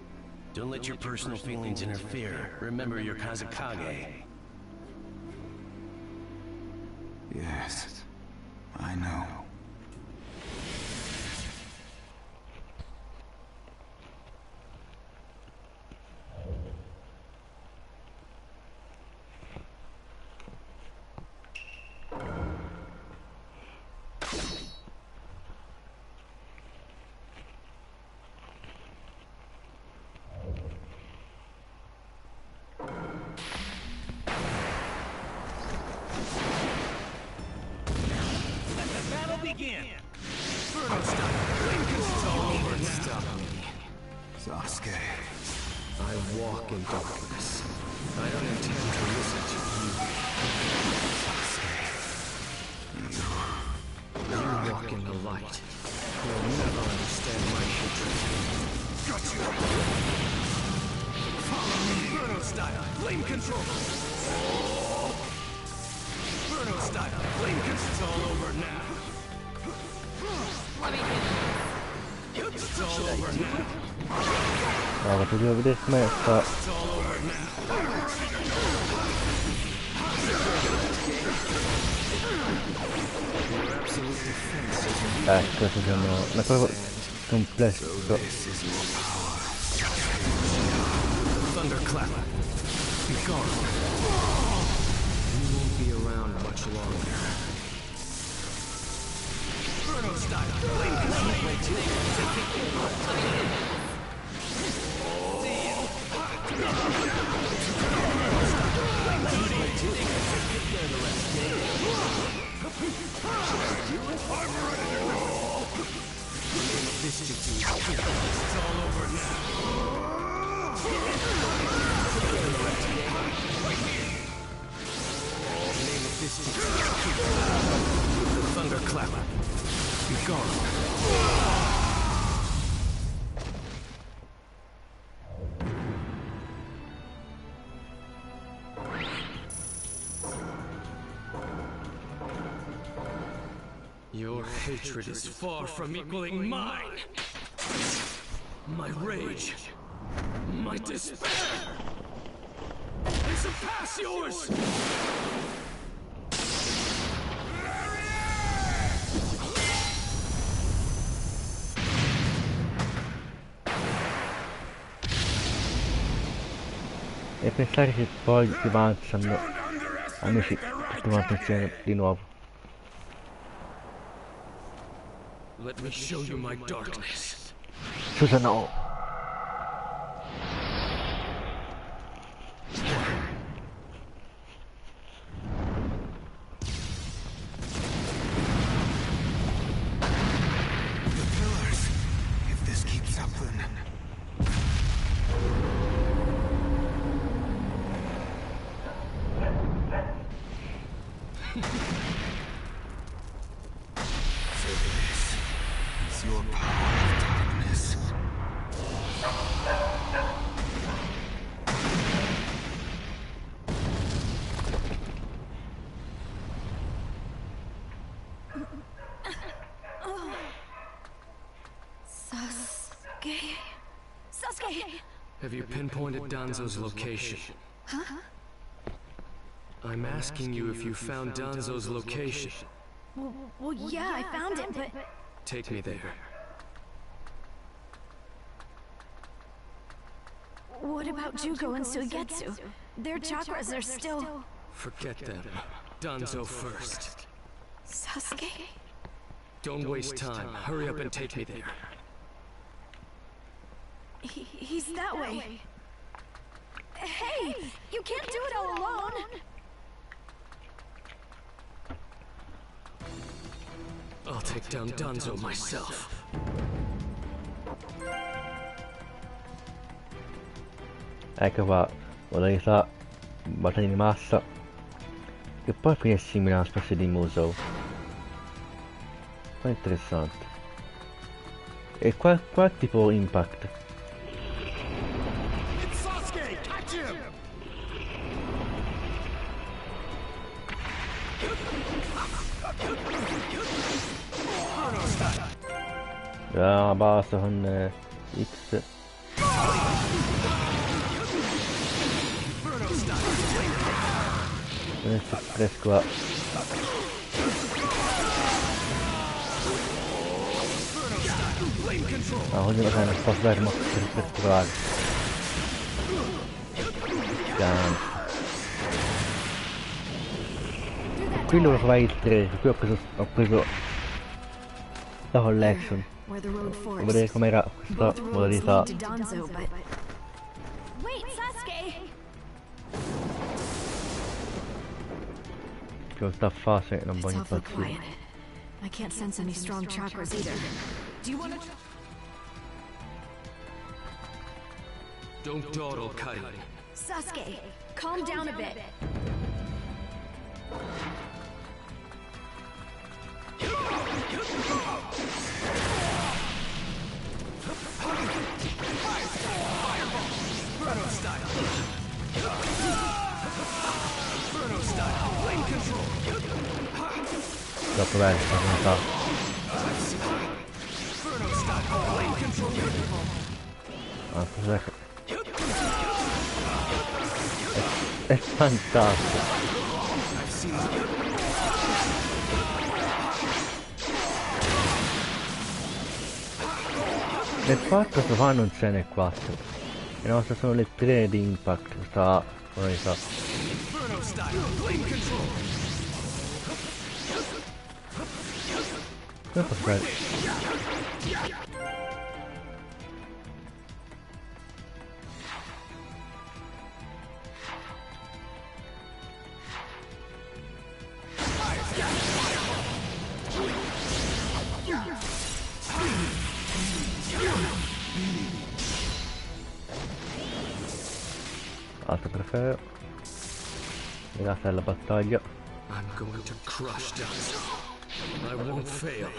Don't let your personal feelings interfere. Remember your Kazekage. Yes, I know. Sasuke. I walk in darkness. I don't intend to listen to you. Sasuke. You walk in the light. You'll never understand my hatred. Got you! Follow me! Inferno style! Flame control! Inferno style! Flame control! It's all over now! Let me do this. It's all over now! Bravo, tu devi vedere come sta. Questo è una cosa complessa. Thunderclap. Be gone. You won't be around much longer. Inferno style! Flame control! It's all over now. The thunderclap. Be gone. Your hatred is far from equaling mine. My rage, my despair, they surpass yours. E pensare che poi si avanzano amici prestano attenzione di nuovo. Let me show you my darkness. Scusa, no. your power of darkness. Sasuke? Sasuke! Have you pinpointed Danzo's location? Huh? I'm asking you if you found Danzo's location. Well, yeah, I found it, but... Take me there. What about Jugo and Suigetsu? Their chakras are still... Forget them. Danzo first. Sasuke? Don't waste time. Hurry up and take me there. He's that way. Hey! You can't do it all alone! I'll take down Danzo myself. Ecco qua, modalità battaglia di massa, che poi è simile a una specie di Musou. Ma è interessante. E qua è tipo Impact. Ah, basta con X. Adesso fresco qua. Ah, oggi non posso dare per trovare. Qui lo fai il 3, qui ho preso la collection. Devo vedere com'era questa modalità. Wait, Sasuke! Questa fase non voglio impazzire. I can't sense any strong chakras either. Do you want to... Don't dawdle, Cuddy. Sasuke, calm down a bit. Inferno style. Inferno style. Flame control. Troppo bello, sta Inferno style. Flame control. ah, cos'è che... è fantastico. Nel 4 qua non c'è nel 4. Le nostre sono le 3 di Impact, questa modalità. Come posso fare? Altro trofeo. Grazie alla battaglia. I'm going to crush Danzo. I won't fail.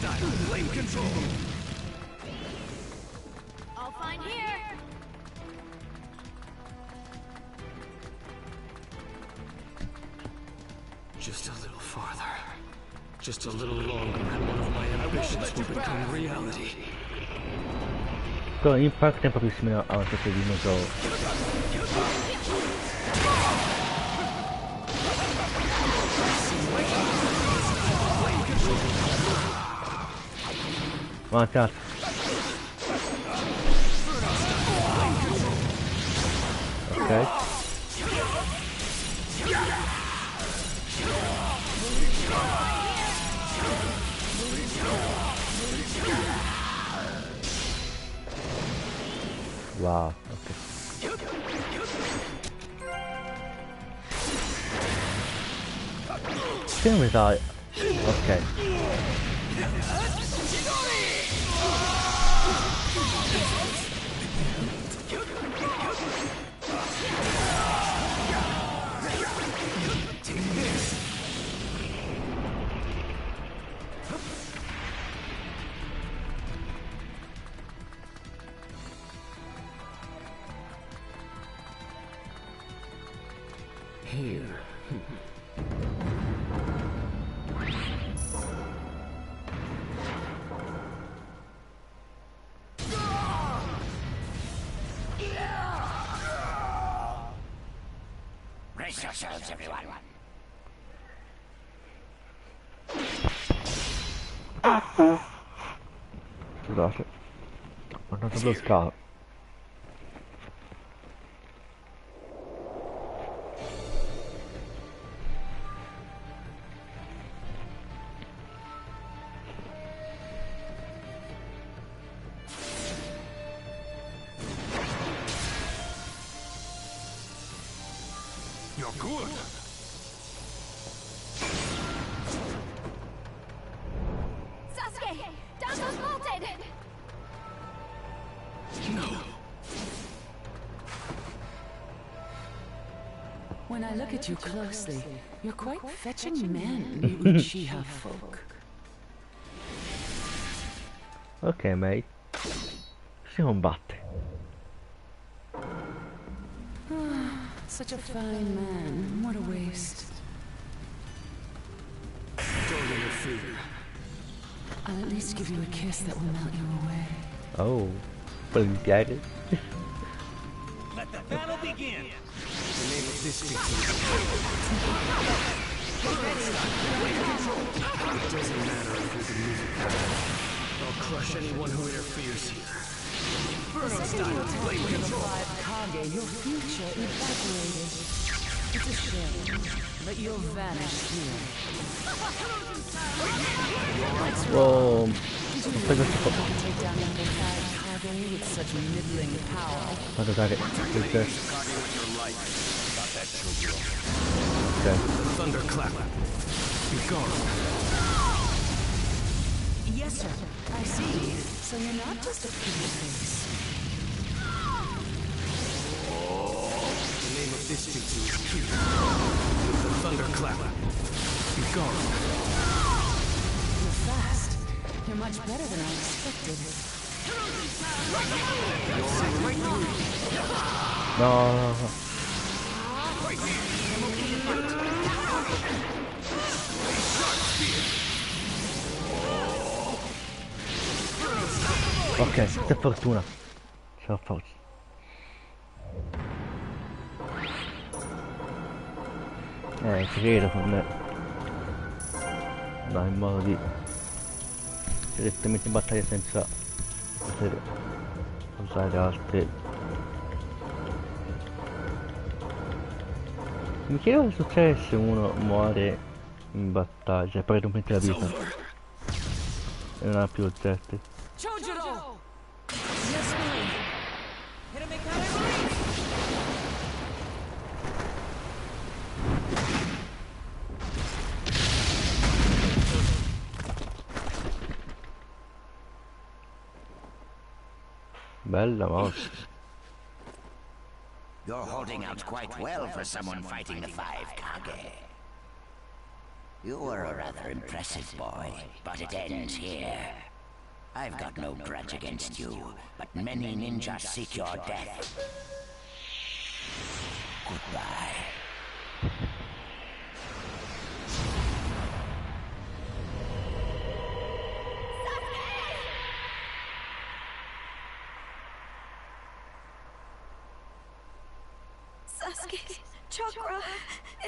style, flame control. I'll find here. Just a little farther. Just a little longer, and one of my ambitions will become reality. Però Impact è proprio simile a un altro dinosauro. Avanti, avanti. Ok. Wow, ok. Che non mi sa... Ok. Here. Brace yourselves, everyone. Scusate. Ho andato allo scalo. You're good. Sasuke! Danzo's bolted! No. When I look at you closely, you're quite fetching men, you Uchiha folk. Ok, mate. Si combatte. Such a fine man. What a waste. Don't interfere. I'll at least give you a kiss that will melt you away. Oh, volentieri. Let the battle begin. The name of this victory. It doesn't matter if you're the music player. I'll crush anyone who interferes here. The second you attacked the 5 Kage, your future evaporated. It's a shame, but you'll vanish here. Whoa. Did you really take down number 5 Kage with such middling power? Quanto cade? Okay. Thunderclap. Be gone. Yes, sir. I see. So you're not just a pretty face. The name of this jutsu is Q. The Thunderclap. Be gone. You're fast. You're much better than I expected. No. Ok, questa è fortuna. Ce la faccio. Ci credo con me. Dai, in modo di direttamente in battaglia senza poter usare altre. Mi chiedo cosa succede se uno muore in battaglia, perde completamente la vita e non ha più oggetti. Chojuro! Yes, ma'am. Bella mossa. You're holding out quite well for someone fighting the 5 Kage. You were a rather impressive boy, but it ends here. I've got no grudge against you, but many ninjas seek your death. Goodbye. Sasuke's chakra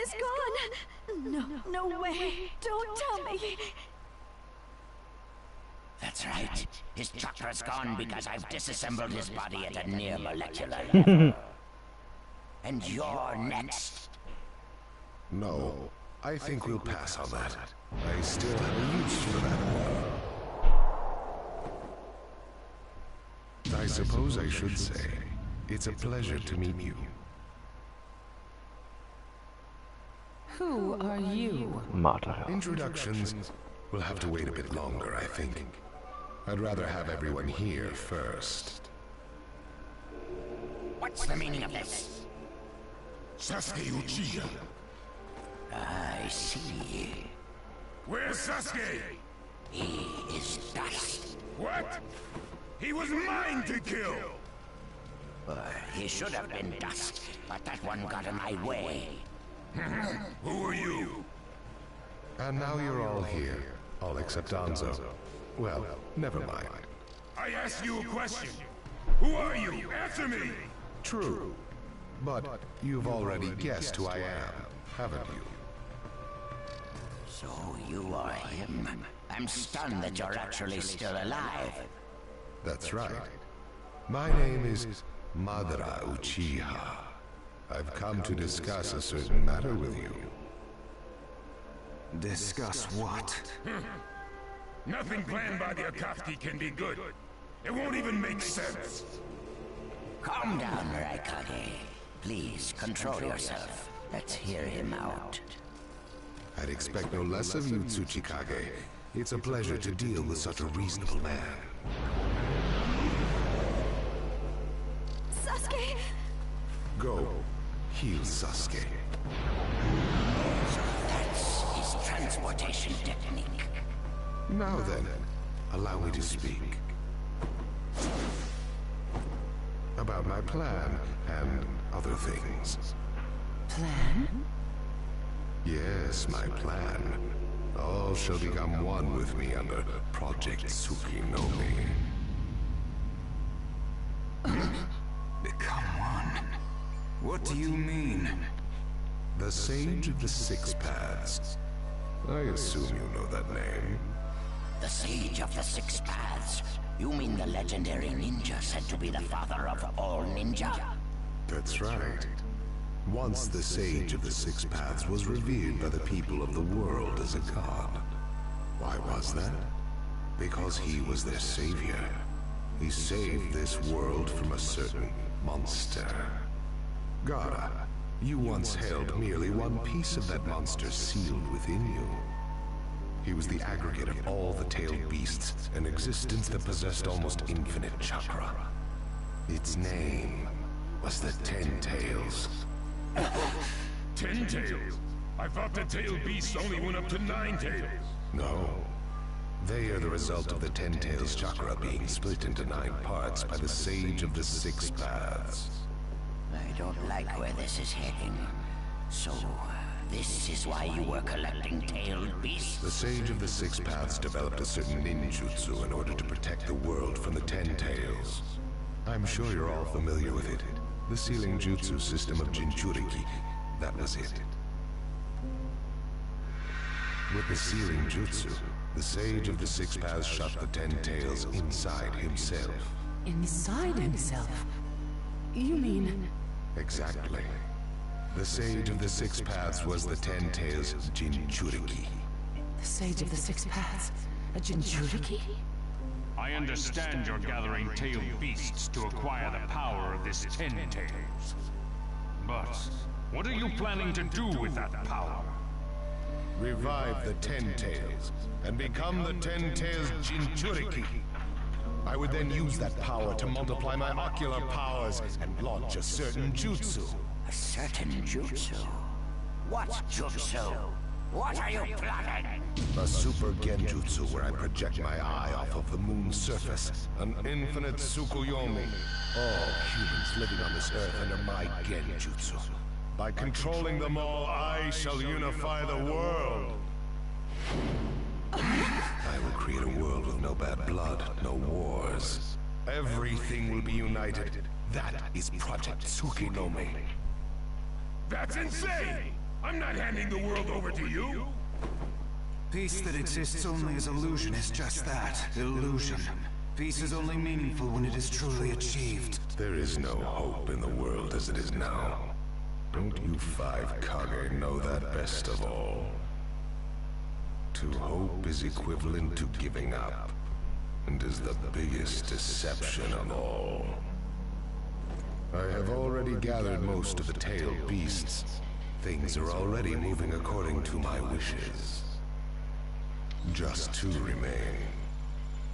is gone. No way. Don't tell me. That's right. His chakra's gone because I've disassembled his body at a near molecular level. And you're next. No, I think we'll pass on that. I still have a use for that. I suppose I should say, it's a pleasure to meet you. Who are you? Introductions will have to wait a bit longer, I think. I'd rather have everyone here first. What's the meaning of this? Sasuke Uchiha. I see. Where's Sasuke? He is dust. What? He was mine to kill! He should have been dust, but that one got in my way. Who are you? And now you're all here, all except Danzo. Well, never mind. I asked you a question. Who are you? Answer me! True. But you've already guessed who I am, haven't you? So you are him. I'm stunned that you're actually still alive. That's right. My name is Madara Uchiha. I've come to discuss a certain matter with you. Discuss what? Nothing planned by the Akatsuki can be good. It won't even make sense. Calm down, Raikage. Please, control yourself. Let's hear him out. I'd expect no less of you, Tsuchikage. It's a pleasure to deal with such a reasonable man. Sasuke! Go. Heal Sasuke. So that's his transportation technique. Now then, allow me to speak. About my plan and other things. Plan? Yes, my plan. All shall become one with me under Project Tsukinome. Become one? What do you mean? The Sage of the Six Paths. I assume you know that name. The Sage of the Six Paths? You mean the legendary ninja said to be the father of all ninja? That's right. Once the Sage of the Six Paths was revered by the people of the world as a god. Why was that? Because he was their savior. He saved this world from a certain monster. Gaara, you once held merely one piece of that monster sealed within you. He was the aggregate of all the tailed beasts, an existence that possessed almost infinite chakra. Its name was the Ten Tails. 10 tails? I thought the tailed beasts only went up to 9 tails. No. They are the result of the Ten Tails chakra being split into 9 parts by the Sage of the Six Paths. I don't like where this is heading. So, this is why you were collecting tailed beasts? The Sage of the Six Paths developed a certain ninjutsu in order to protect the world from the Ten Tails. I'm sure you're all familiar with it. The sealing jutsu system of Jinchuriki. That was it. With the sealing jutsu, the Sage of the Six Paths shut the Ten Tails inside himself. Inside himself? You mean... Exactly. The Sage of the Six Paths was the Ten Tails Jinchuriki. The Sage of the Six Paths? A Jinchuriki? I understand you're gathering tailed beasts to acquire the power of this Ten Tails. But what are you planning to do with that power? Revive the Ten Tails and become the Ten Tails Jinchuriki. I would then use that power to multiply my ocular powers and launch a certain jutsu. A certain jutsu? What jutsu? What are you plotting? A super genjutsu where I project my eye off of the moon's surface. An infinite Tsukuyomi. All humans living on this earth under my genjutsu. By controlling them all, I shall unify the world. I will create a world with no bad blood, no wars. Everything will be united. That is Project Tsukinomi. That's insane! I'm not handing the world over to you! Peace that exists only as illusion is just that, illusion. Peace is only meaningful when it is truly achieved. There is no hope in the world as it is now. Don't you 5 Kage know that best of all? To hope is equivalent to giving up, and is the biggest deception of all. I have already gathered most of the tailed beasts. Things are already moving according to my wishes. Just 2 remain.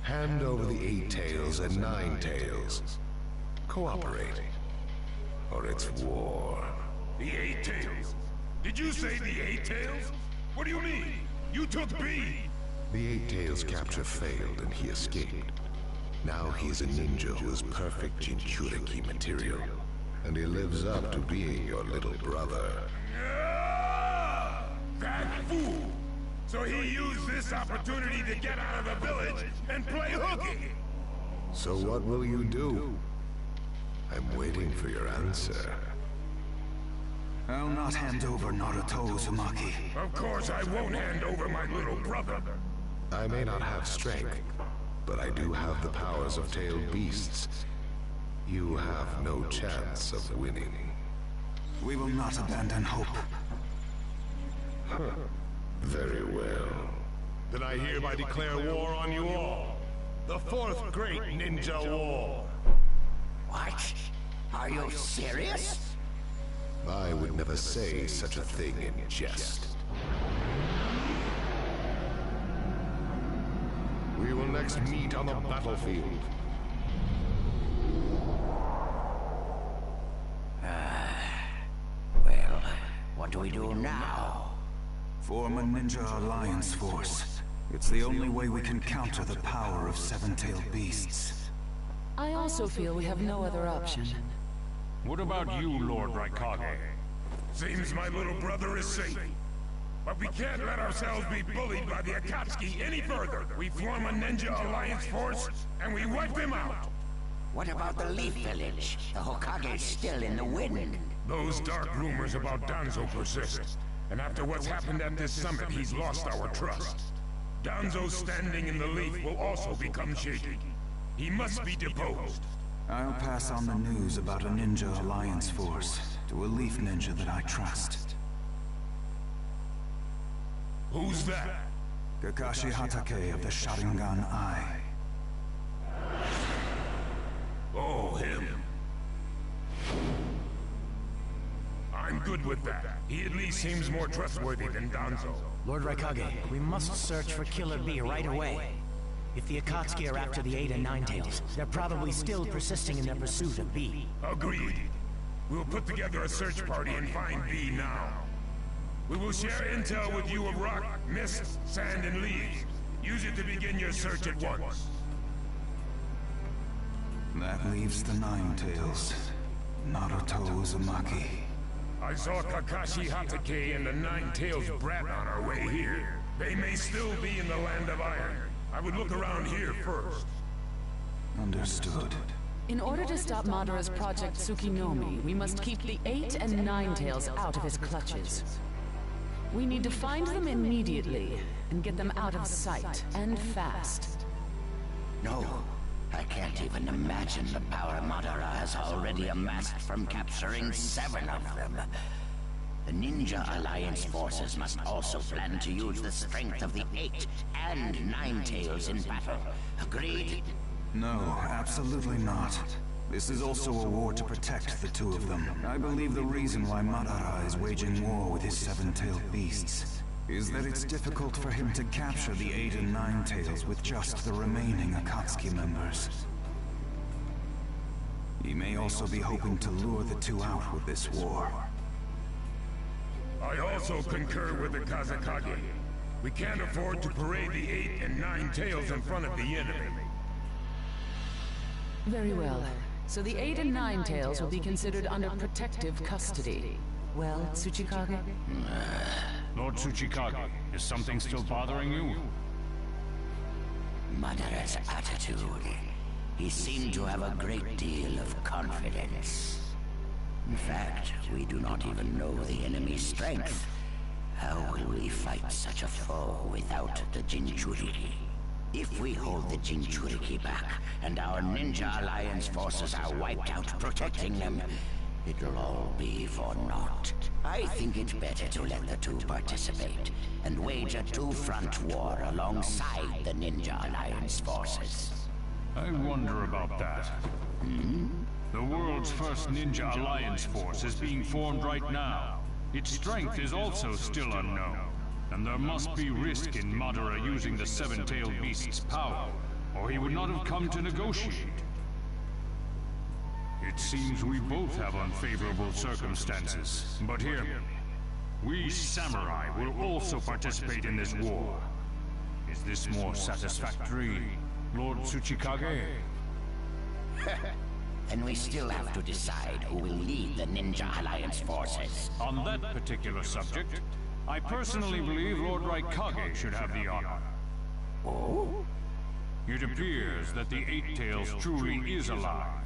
Hand over the 8 tails and 9 tails. Cooperate, or it's war. The 8 tails? Did you say the 8 tails? What do you mean? You took B! The 8 tails capture failed and he escaped. Now he is a ninja who is perfect Jinchuriki material. And he lives up to being your little brother. That fool! So he used this opportunity to get out of the village and play hooky! So what will you do? I'm waiting for your answer. I'll not hand over Naruto Uzumaki. Of course I won't hand over my little brother. I may not have strength, but I do have the powers of tailed beasts. You have no chance of winning. We will not abandon hope. Very well. Then I hereby declare war on you all. The 4th Great Ninja War. What? Are you serious? I would never say such a thing in jest. We will next meet on the battlefield. Well, what do we do now? Form a ninja alliance force. It's the only way we can counter the power of 7-tailed beasts. I also feel we have no other option. What about you, Lord Raikage? Seems my little brother is safe. But we can't let ourselves be bullied by the Akatsuki any further. We form a ninja alliance force, and we wipe them out. What about the Leaf Village? The Hokage's still in the wind. Those dark rumors about Danzo persist. And after what's happened at this summit, he's lost our trust. Danzo's standing in the Leaf will also become shaky. He must be deposed. I'll pass on the news about a ninja alliance force to a Leaf ninja that I trust. Who's that? Kakashi Hatake of the Sharingan Eye. Oh, him. I'm good with that. He at least seems more trustworthy than Danzo. Lord Raikage, we must search for Killer B right away. If the Akatsuki are after the 8 and 9 tails, they're probably still persisting in their pursuit of B. Agreed. We'll put together a search party and find B now. We will share intel with you of rock, mist, sand, and leaves. Use it to begin your search at once. That leaves the 9 tails. Naruto Uzumaki. I saw Kakashi Hatake and the 9 tails brat on our way here. They may still be in the Land of Iron. I would look around here first. Understood. In order to stop Madara's Project Tsukinomi, we must keep the 8 and 9 tails out of his clutches. We need to find them immediately and get them out of sight, and fast. No, I can't even imagine the power Madara has already amassed from capturing 7 of them. The Ninja Alliance forces must also plan to use the strength of the 8 and 9 tails in battle. Agreed? No, absolutely not. This is also a war to protect the 2 of them. I believe the reason why Madara is waging war with his 7-tailed beasts is that it's difficult for him to capture the 8 and 9 tails with just the remaining Akatsuki members. He may also be hoping to lure the 2 out with this war. I also concur with the Kazakage. We can't afford to parade the 8 and 9 tails in front of the enemy. Very well. So the 8 and 9 tails will be considered under protective custody. Well, Tsuchikage? Lord Tsuchikage, is something still bothering you? Madara's attitude. He seemed to have a great deal of confidence. In fact, we do not even know the enemy's strength. How will we fight such a foe without the Jinchuriki? If we hold the Jinchuriki back, and our Ninja Alliance forces are wiped out protecting them, it'll all be for naught. I think it better to let the two participate, and wage a two-front war alongside the Ninja Alliance forces. I wonder about that. The world's first Ninja Alliance force is being formed right now. Its strength is also still unknown, and there must be risk in Madara using the seven-tailed beast's power, or he would not have come to negotiate. It seems we both have unfavorable circumstances, but hear me. We samurai will also participate in this war. Is this more satisfactory, Lord Tsuchikage? Then we still have to decide who will lead the Ninja Alliance forces. On that particular subject, I personally believe Lord Raikage should have the honor. Oh? It appears that the Eight Tails truly is alive.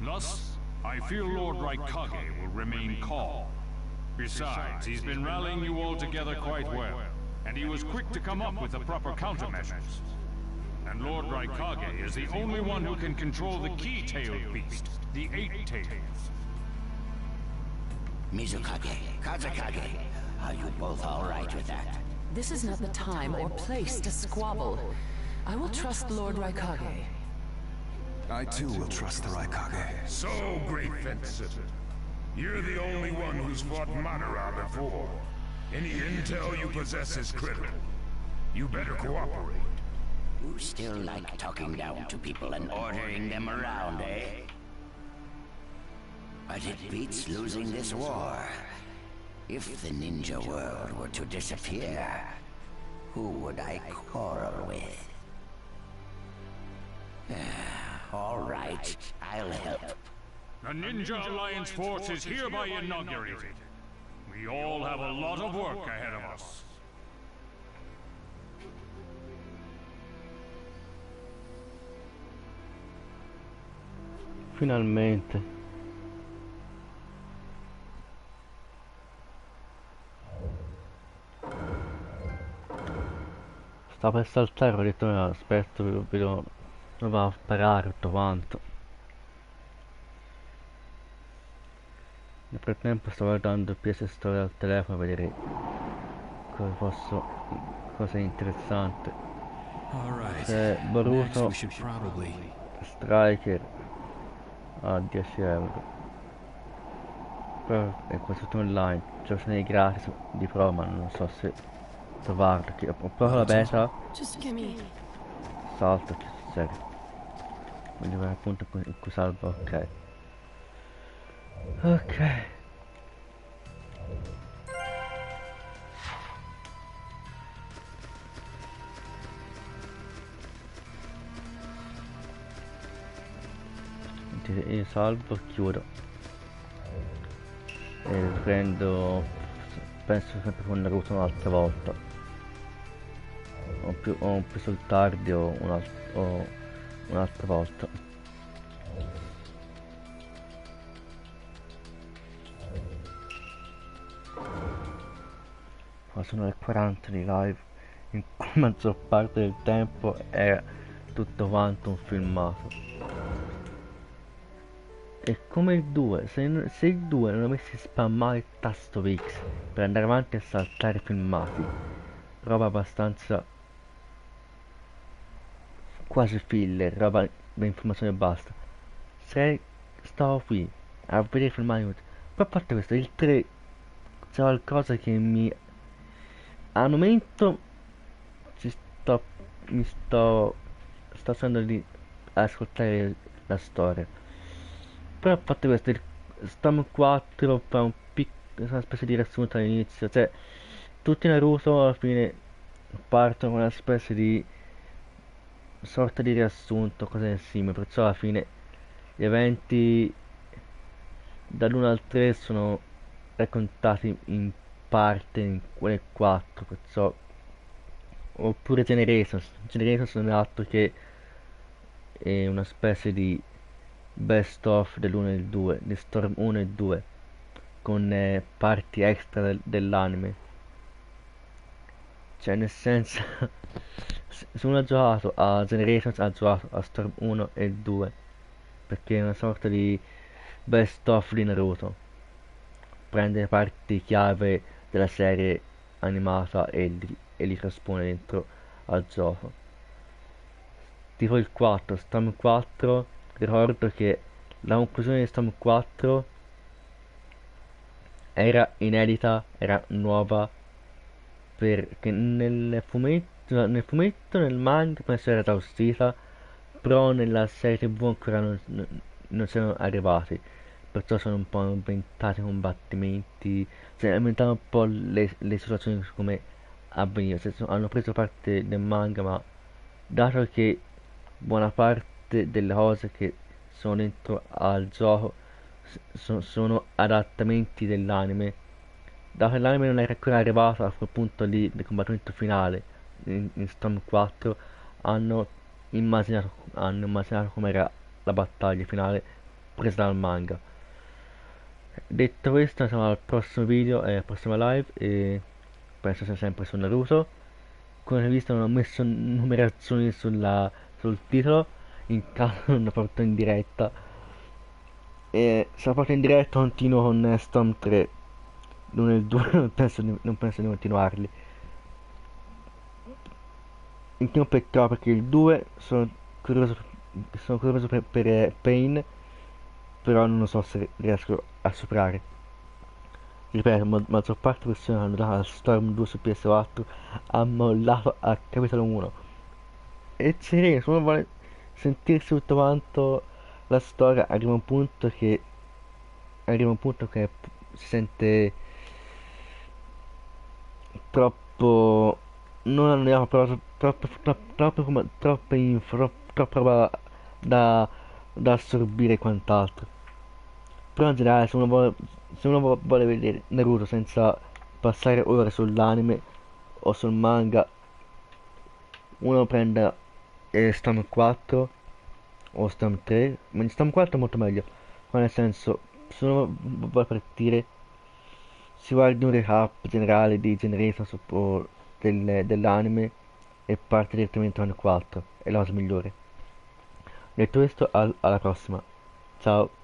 Thus, I feel Lord Raikage will remain calm. Besides, he's been rallying you all together quite well, and he was quick to come up with the proper countermeasures. And Lord Raikage is the only one who can control the key-tailed beast, the Eight Tails. Mizukage, Kazakage, are you both all right with that? This is not the time or place to squabble. I will trust Lord Raikage. I too will trust the Raikage. So, great fencer. You're the only one who's fought Madara before. Any intel you possess is critical. You better cooperate. You still like talking down to people and ordering them around, eh? But it beats losing this war. If the ninja world were to disappear, who would I quarrel with? All right, I'll help. The Ninja Alliance force is hereby inaugurated. We all have a lot of work ahead of us. Finalmente. Sta per saltare, ho detto no, aspetto, vedo, non va a sparare tutto quanto. Nel frattempo sto guardando il PS Store al telefono a vedere cosa è interessante. C'è Boruto Striker a 10 euro. Però è questo tutto online, c'è versione gratis di Pro, ma non so se trovarlo. Ho provato la beta, salto, che serio. Voglio vedere appunto in cui salvo, ok. Ok. Io salvo, chiudo e prendo, penso sempre con Naruto un'altra volta, o più sul tardi o un'altra volta. Ma sono le 40 di live in cui la maggior parte del tempo è tutto quanto un filmato. È come il 2, se il 2 non avessi spammato il tasto X per andare avanti a saltare filmati, roba abbastanza quasi filler, roba di informazione e basta, se stavo qui a vedere filmati, poi a parte questo, il 3 c'è qualcosa che al momento sto facendo di ascoltare la storia. Però a parte questo, stiamo 4 fa un una specie di riassunto all'inizio, cioè tutti i Naruto alla fine partono con una specie di sorta di riassunto, cose simili, perciò alla fine gli eventi dall'1 al 3 sono raccontati in parte in quelle 4, perciò oppure Generations non è altro che è una specie di best of dell'1 e del 2, di Storm 1 e 2, con parti extra dell'anime. Cioè nel senso, se uno ha giocato a Generations ha giocato a Storm 1 e 2, perché è una sorta di best of di Naruto. Prende le parti chiave della serie animata e li traspone dentro al gioco. Tipo il 4, Storm 4, ricordo che la conclusione di Storm 4 era inedita, era nuova, perché nel manga penso era già uscita, però nella serie TV ancora non sono arrivati, perciò sono un po' inventati i combattimenti, cioè inventano un po' le situazioni come avvenire, hanno preso parte del manga, ma dato che buona parte delle cose che sono dentro al gioco sono adattamenti dell'anime, dato che l'anime non è ancora arrivato a quel punto lì del combattimento finale in Storm 4, hanno immaginato com'era la battaglia finale presa dal manga. Detto questo, siamo al prossimo video e alla prossima live, e penso sia sempre su Naruto. Come avete visto non ho messo numerazioni sul titolo in caso non lo porto in diretta, e se lo porto in diretta continuo con Storm 3. L'1 e il 2 non penso di continuarli. Il primo peccato, perché il 2 sono curioso per Pain, però non lo so se riesco a superare. Ripeto, la maggior parte delle persone che hanno dato a Storm 2 su PS4 ha mollato a capitolo 1. E se uno vuole sentirsi tutto quanto la storia, arriva un punto che si sente troppo, non annoiato, però troppe info, troppa roba da assorbire e quant'altro. Però in generale, se uno vuole vedere Naruto senza passare ore sull'anime o sul manga, uno prende Storm 4 o Storm 3, ma in Storm 4 è molto meglio, ma nel senso, se uno vuole partire, si guardi un recap generale di Generations o dell'anime e parte direttamente al 4, è la cosa migliore. Detto questo, alla prossima, ciao.